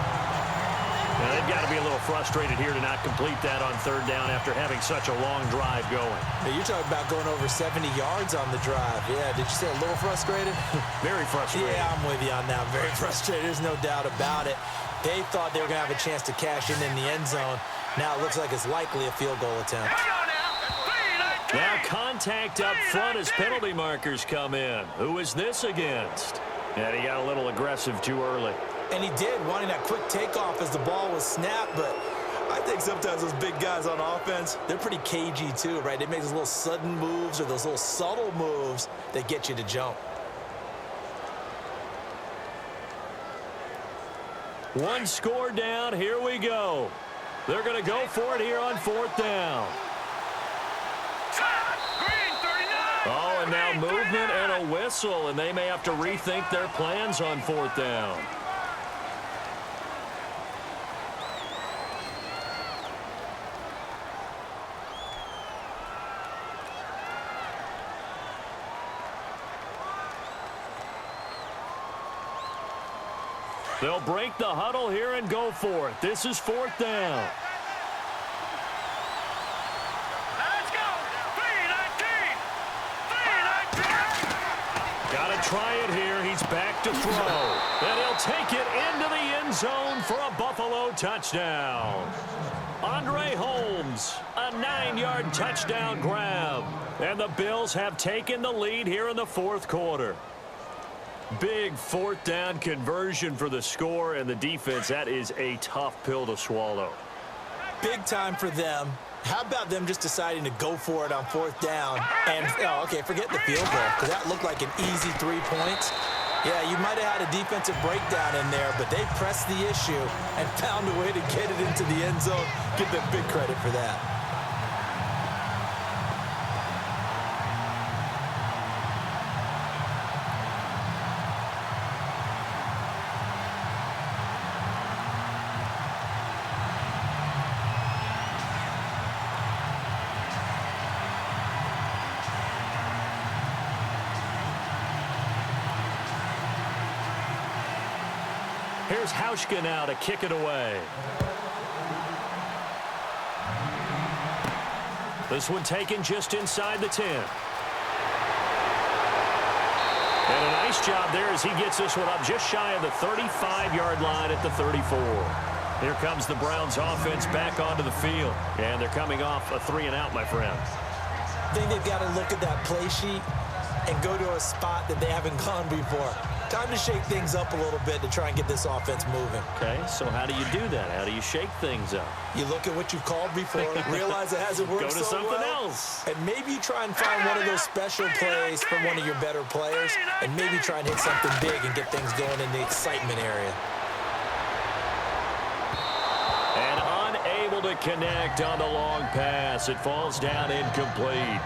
Now, they've got to be a little frustrated here to not complete that on 3rd down after having such a long drive going. Now, you're talking about going over 70 yards on the drive. Yeah, did you say a little frustrated? Very frustrated. Yeah, I'm with you on that. Very frustrated. There's no doubt about it. They thought they were going to have a chance to cash in the end zone. Now it looks like it's likely a field goal attempt. Now contact up front as penalty markers come in. Who is this against? And he got a little aggressive too early. And he did, wanting that quick takeoff as the ball was snapped, but I think sometimes those big guys on offense, they're pretty cagey too, right? They make those little sudden moves or those little subtle moves that get you to jump. One score down. Here we go. They're going to go for it here on 4th down. Oh, and now movement and a whistle, and they may have to rethink their plans on 4th down. They'll break the huddle here and go for it. This is 4th down. Let's go. 3-19. Got to try it here. He's back to throw. And he'll take it into the end zone for a Buffalo touchdown. Andre Holmes, a 9-yard touchdown grab. And the Bills have taken the lead here in the 4th quarter. Big 4th down conversion for the score, and the defense, that is a tough pill to swallow. Big time for them. How about them just deciding to go for it on 4th down? And, oh, okay, forget the field goal, because that looked like an easy 3 points. Yeah, you might have had a defensive breakdown in there, but they pressed the issue and found a way to get it into the end zone. Give them big credit for that. Here's Hauschka now to kick it away. This one taken just inside the 10. And a nice job there as he gets this one up just shy of the 35-yard line at the 34. Here comes the Browns offense back onto the field. And they're coming off a 3-and-out, my friend. I think they've got to look at that play sheet and go to a spot that they haven't gone before. Time to shake things up a little bit to try and get this offense moving. Okay, so how do you do that? How do you shake things up? You look at what you've called before, realize it hasn't worked Go to so something well, else. and maybe you try and find one of those special plays from one of your better players, and maybe try and hit something big and get things going in the excitement area. And unable to connect on the long pass. It falls down incomplete.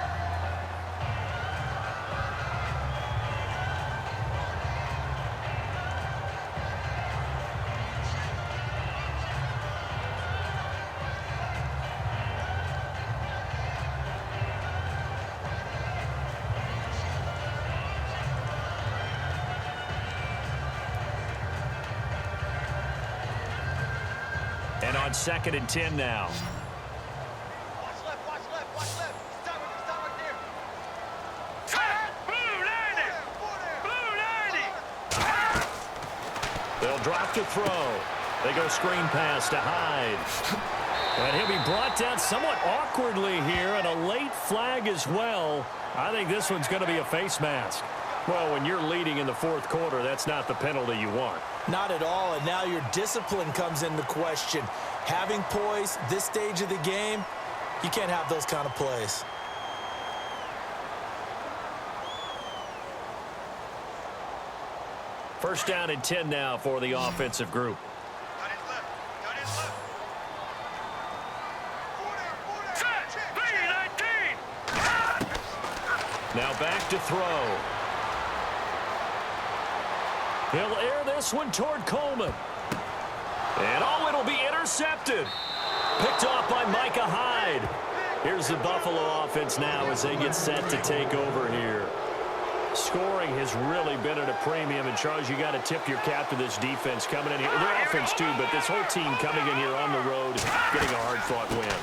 And on 2nd and 10 now. Watch left, watch left, watch left. Stop right there. Blue 90. Blue 90. They'll drop to throw. They go screen pass to Hyde. And he'll be brought down somewhat awkwardly here, and a late flag as well. I think this one's going to be a face mask. Well, when you're leading in the 4th quarter, that's not the penalty you want. Not at all, and now your discipline comes into question. Having poise this stage of the game, you can't have those kind of plays. First down and 10 now for the offensive group. Got his left. Got his left. 3-19. Now back to throw. He'll air this one toward Coleman. And oh, it'll be intercepted. Picked off by Micah Hyde. Here's the Buffalo offense now as they get set to take over here. Scoring has really been at a premium. And, Charles, you got to tip your cap to this defense coming in here. Their offense, too, but this whole team coming in here on the road, getting a hard-fought win.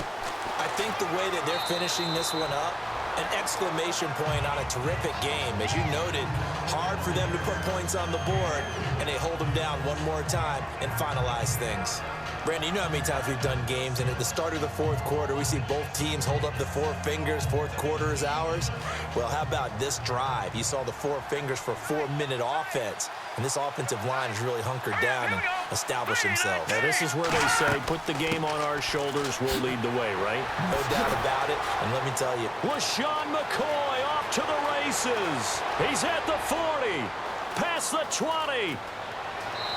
I think the way that they're finishing this one up An exclamation point on a terrific game. As you noted, hard for them to put points on the board, and they hold them down one more time and finalize things. Brandon, you know how many times we've done games, and at the start of the fourth quarter, we see both teams hold up the four fingers, fourth quarter is ours. Well, how about this drive? You saw the four fingers for 4-minute offense, and this offensive line has really hunkered down and established themselves. Now, this is where they say, put the game on our shoulders, we'll lead the way, right? No doubt about it, and let me tell you. LaShawn McCoy off to the races. He's at the 40, past the 20,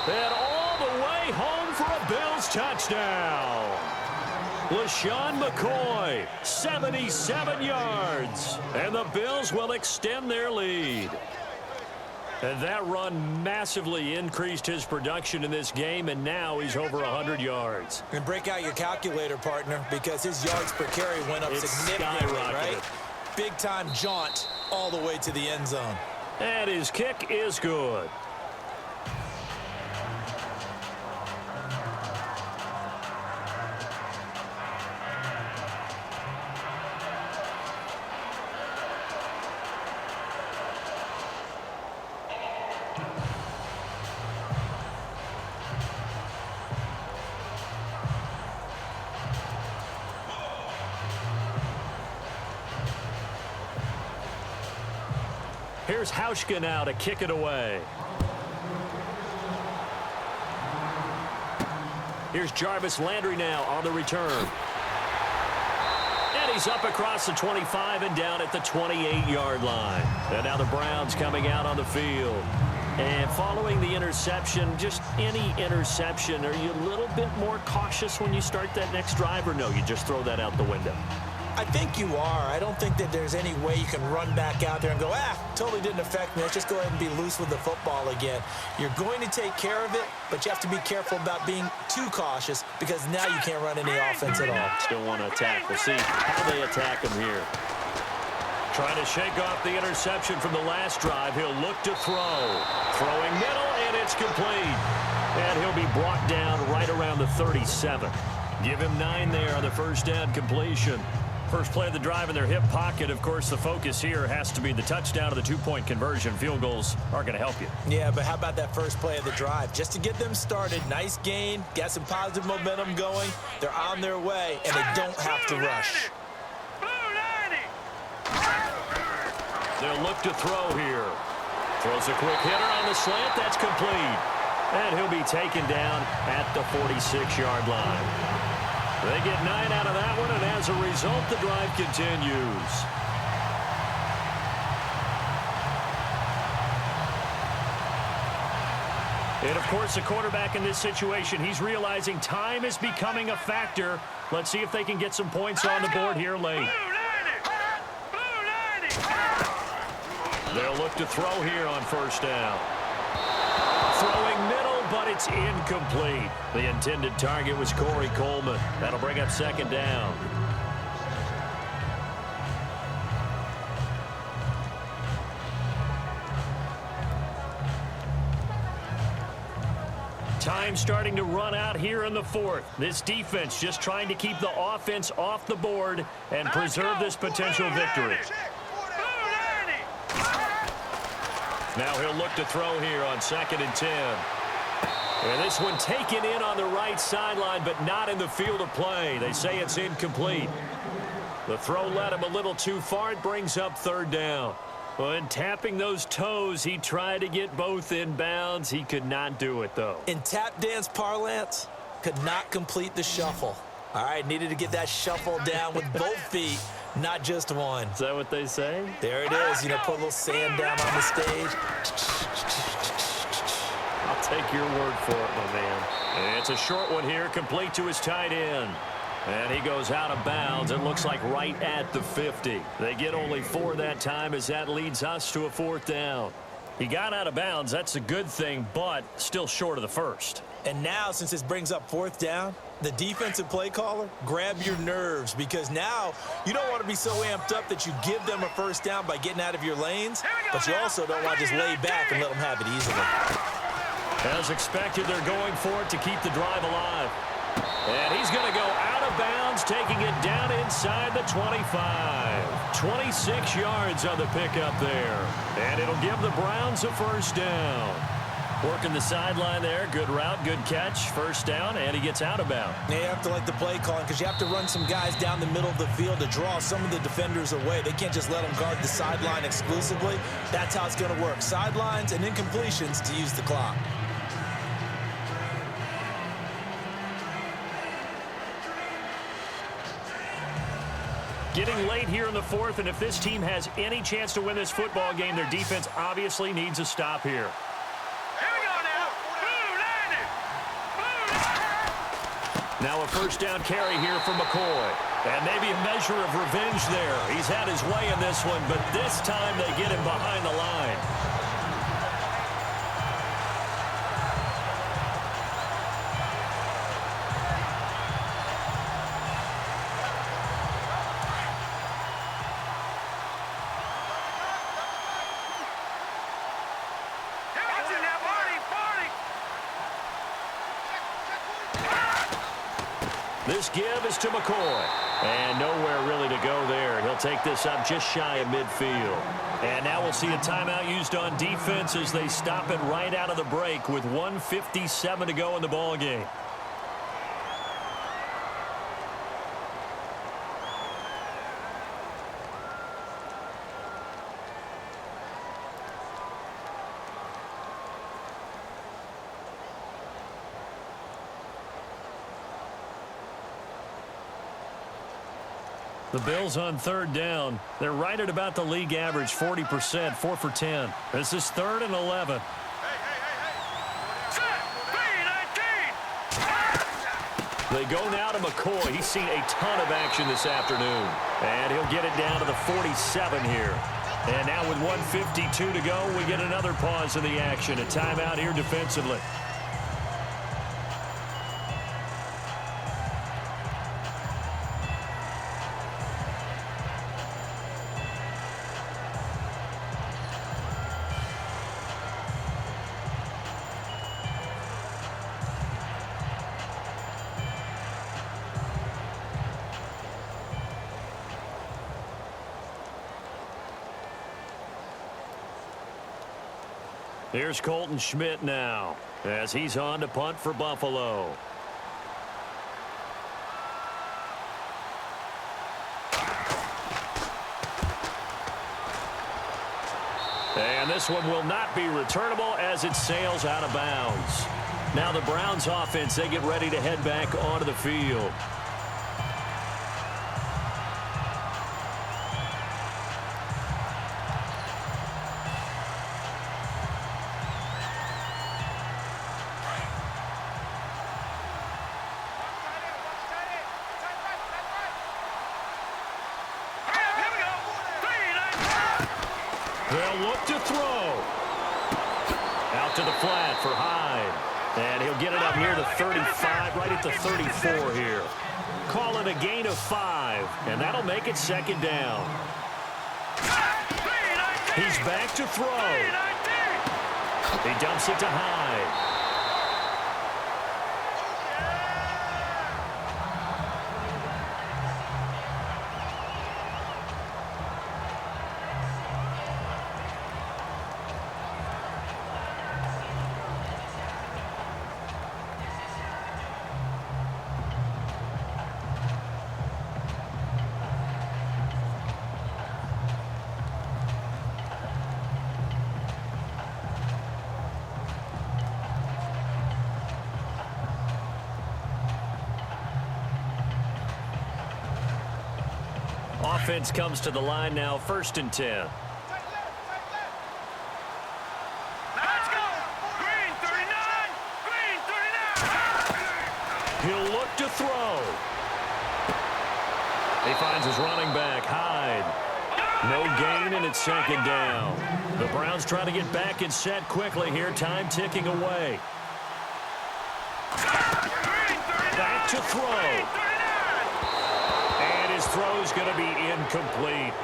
and all the way home for a Bills touchdown. LaShawn McCoy, 77 yards, and the Bills will extend their lead. And that run massively increased his production in this game, and now he's over 100 yards. And break out your calculator, partner, because his yards per carry went up significantly, right? Big-time jaunt all the way to the end zone. And his kick is good. Here's Hauschka now to kick it away. Here's Jarvis Landry now on the return. And he's up across the 25 and down at the 28-yard line. And now the Browns coming out on the field. And following the interception, just any interception, are you a little bit more cautious when you start that next drive, or no, you just throw that out the window? I think you are. I don't think that there's any way you can run back out there and go, totally didn't affect me. Let's just go ahead and be loose with the football again. You're going to take care of it, but you have to be careful about being too cautious because now you can't run any offense at all. Still want to attack. We'll see how they attack him here. Trying to shake off the interception from the last drive. He'll look to throw. Throwing middle, and it's complete. And he'll be brought down right around the 37. Give him 9 there on the first down completion. First play of the drive in their hip pocket. Of course, the focus here has to be the touchdown or the two-point conversion. Field goals are going to help you. Yeah, but how about that first play of the drive? Just to get them started, nice gain, got some positive momentum going. They're on their way, and they don't have to rush. They'll look to throw here. Throws a quick hitter on the slant. That's complete. And he'll be taken down at the 46-yard line. They get 9 out of that one, and as a result, the drive continues. And, of course, the quarterback in this situation, he's realizing time is becoming a factor. Let's see if they can get some points on the board here late. They'll look to throw here on first down. Throwing middle, but it's incomplete. The intended target was Corey Coleman. That'll bring up second down. Time starting to run out here in the fourth. This defense just trying to keep the offense off the board and preserve this potential victory. Now he'll look to throw here on 2nd and 10. And this one taken in on the right sideline, but not in the field of play. They say it's incomplete. The throw led him a little too far. It brings up third down. When tapping those toes, he tried to get both in bounds. He could not do it, though. In tap dance parlance, could not complete the shuffle. All right, needed to get that shuffle down with both feet, not just one. Is that what they say? There it is. You know, put a little sand down on the stage. I'll take your word for it, my man. And it's a short one here, complete to his tight end. And he goes out of bounds. It looks like right at the 50. They get only 4 that time as that leads us to a 4th down. He got out of bounds. That's a good thing, but still short of the first. And now, since this brings up 4th down, the defensive play caller, grab your nerves, because now you don't want to be so amped up that you give them a first down by getting out of your lanes, but you also don't want to just lay back and let them have it easily. As expected, they're going for it to keep the drive alive. And he's going to go out of bounds Browns taking it down inside the 25. 26 yards on the pickup there. And it'll give the Browns a first down. Working the sideline there. Good route, good catch. First down, and he gets out of bounds. Yeah, you have to like the play calling because you have to run some guys down the middle of the field to draw some of the defenders away. They can't just let them guard the sideline exclusively. That's how it's going to work. Sidelines and incompletions to use the clock. Getting late here in the fourth, and if this team has any chance to win this football game, their defense obviously needs a stop here. Now a first down carry here from McCoy. And maybe a measure of revenge there. He's had his way in this one, but this time they get him behind the line. This give is to McCoy. And nowhere really to go there. He'll take this up just shy of midfield. And now we'll see a timeout used on defense as they stop it right out of the break with 1:57 to go in the ball game. The Bills on third down. They're right at about the league average, 40%, 4 for 10. This is 3rd and 11. They go now to McCoy. He's seen a ton of action this afternoon. And he'll get it down to the 47 here. And now with 1:52 to go, we get another pause in the action. A timeout here defensively. Here's Colton Schmidt now as he's on to punt for Buffalo. And this one will not be returnable as it sails out of bounds. Now the Browns offense, they get ready to head back onto the field. They'll look to throw. Out to the flat for Hyde. And he'll get it up near the 35, right at the 34 here. Call it a gain of 5, and that'll make it second down. He's back to throw. He dumps it to Hyde. Offense comes to the line now, 1st and 10. Let's go! Green 39! Green 39! He'll look to throw. He finds his running back, Hyde. No gain, and it's second down. The Browns try to get back and set quickly here. Time ticking away. Back to throw. And his throw's going to be incomplete.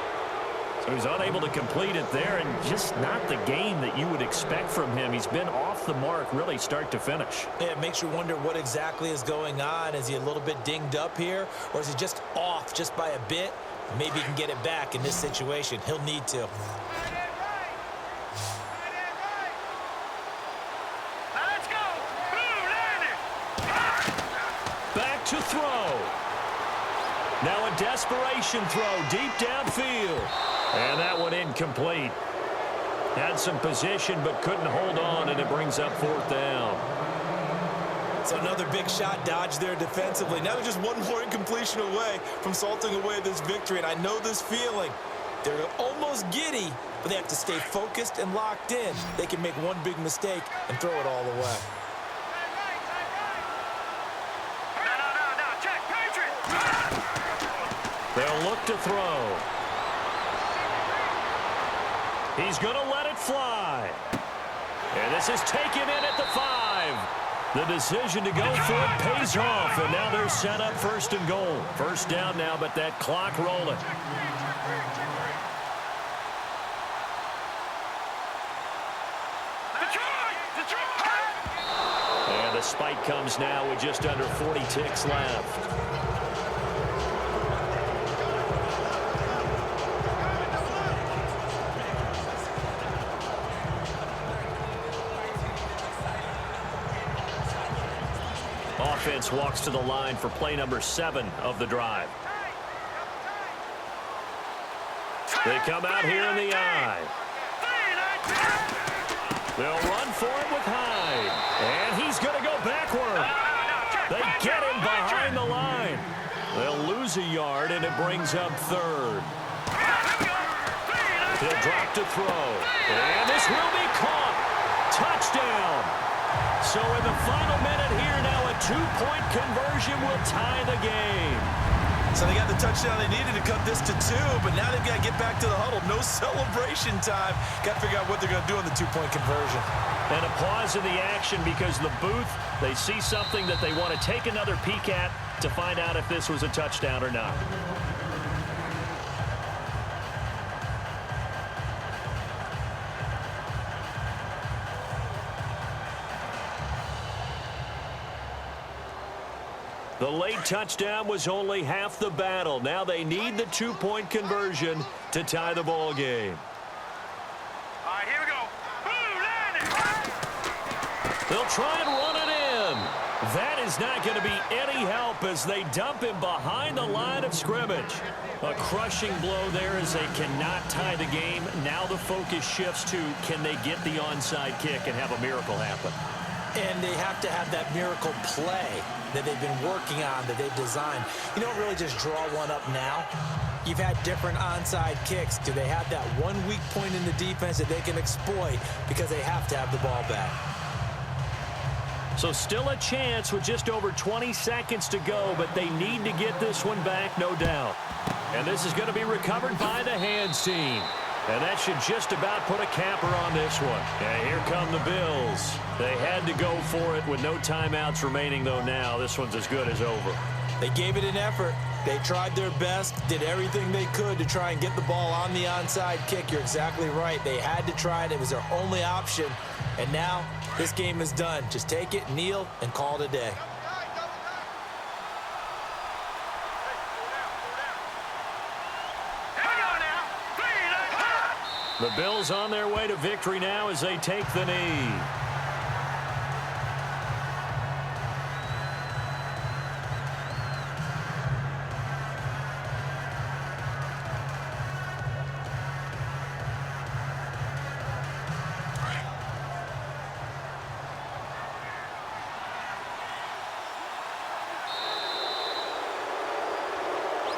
So he's unable to complete it there, and just not the game that you would expect from him. He's been off the mark really start to finish. Yeah, it makes you wonder what exactly is going on. Is he a little bit dinged up here, or is he just off just by a bit? Maybe he can get it back in this situation. He'll need to. Back to throw. Now a desperation throw deep downfield. And that one incomplete. Had some position but couldn't hold on, and it brings up 4th down. So another big shot dodged there defensively. Now they're just one more incompletion away from salting away this victory, and I know this feeling. They're almost giddy, but they have to stay focused and locked in. They can make one big mistake and throw it all away. They'll look to throw. He's going to let it fly. And this is taken in at the 5. The decision to go for it pays off, and now they're set up 1st and goal. 1st down now, but that clock rolling. And the spike comes now with just under 40 ticks left. Offense walks to the line for play number 7 of the drive. They come out here in the eye. They'll run for it with Hyde. And he's going to go backward. They get him behind the line. They'll lose a yard, and it brings up 3rd. He'll drop to throw. And this will be caught. Touchdown. So in the final minute here now, a 2-point conversion will tie the game. So they got the touchdown they needed to cut this to 2, but now they've got to get back to the huddle. No celebration time. Got to figure out what they're going to do on the 2-point conversion. And a pause in the action because the booth, they see something that they want to take another peek at to find out if this was a touchdown or not. The late touchdown was only half the battle. Now they need the 2-point conversion to tie the ball game. All right, here we go. Boom, They'll try and run it in. That is not going to be any help as they dump him behind the line of scrimmage. A crushing blow there as they cannot tie the game. Now the focus shifts to, can they get the onside kick and have a miracle happen? And they have to have that miracle play that they've been working on, that they've designed. You don't really just draw one up now. You've had different onside kicks. Do they have that one weak point in the defense that they can exploit because they have to have the ball back? So still a chance with just over 20 seconds to go, but they need to get this one back, no doubt. And this is going to be recovered by the hands team. And that should just about put a capper on this one. And here come the Bills. They had to go for it with no timeouts remaining, though now this one's as good as over. They gave it an effort. They tried their best, did everything they could to try and get the ball on the onside kick. You're exactly right. They had to try it. It was their only option. And now this game is done. Just take it, kneel, and call it a day. The Bills on their way to victory now as they take the knee.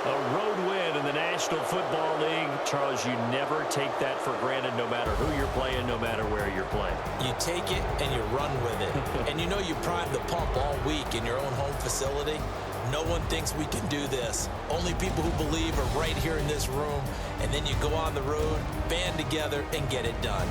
A road win in the National Football League. Charles, you never take that for granted no matter who you're playing, no matter where you're playing. You take it and you run with it. And you know you prime the pump all week in your own home facility. No one thinks we can do this. Only people who believe are right here in this room. And then you go on the road, band together, and get it done.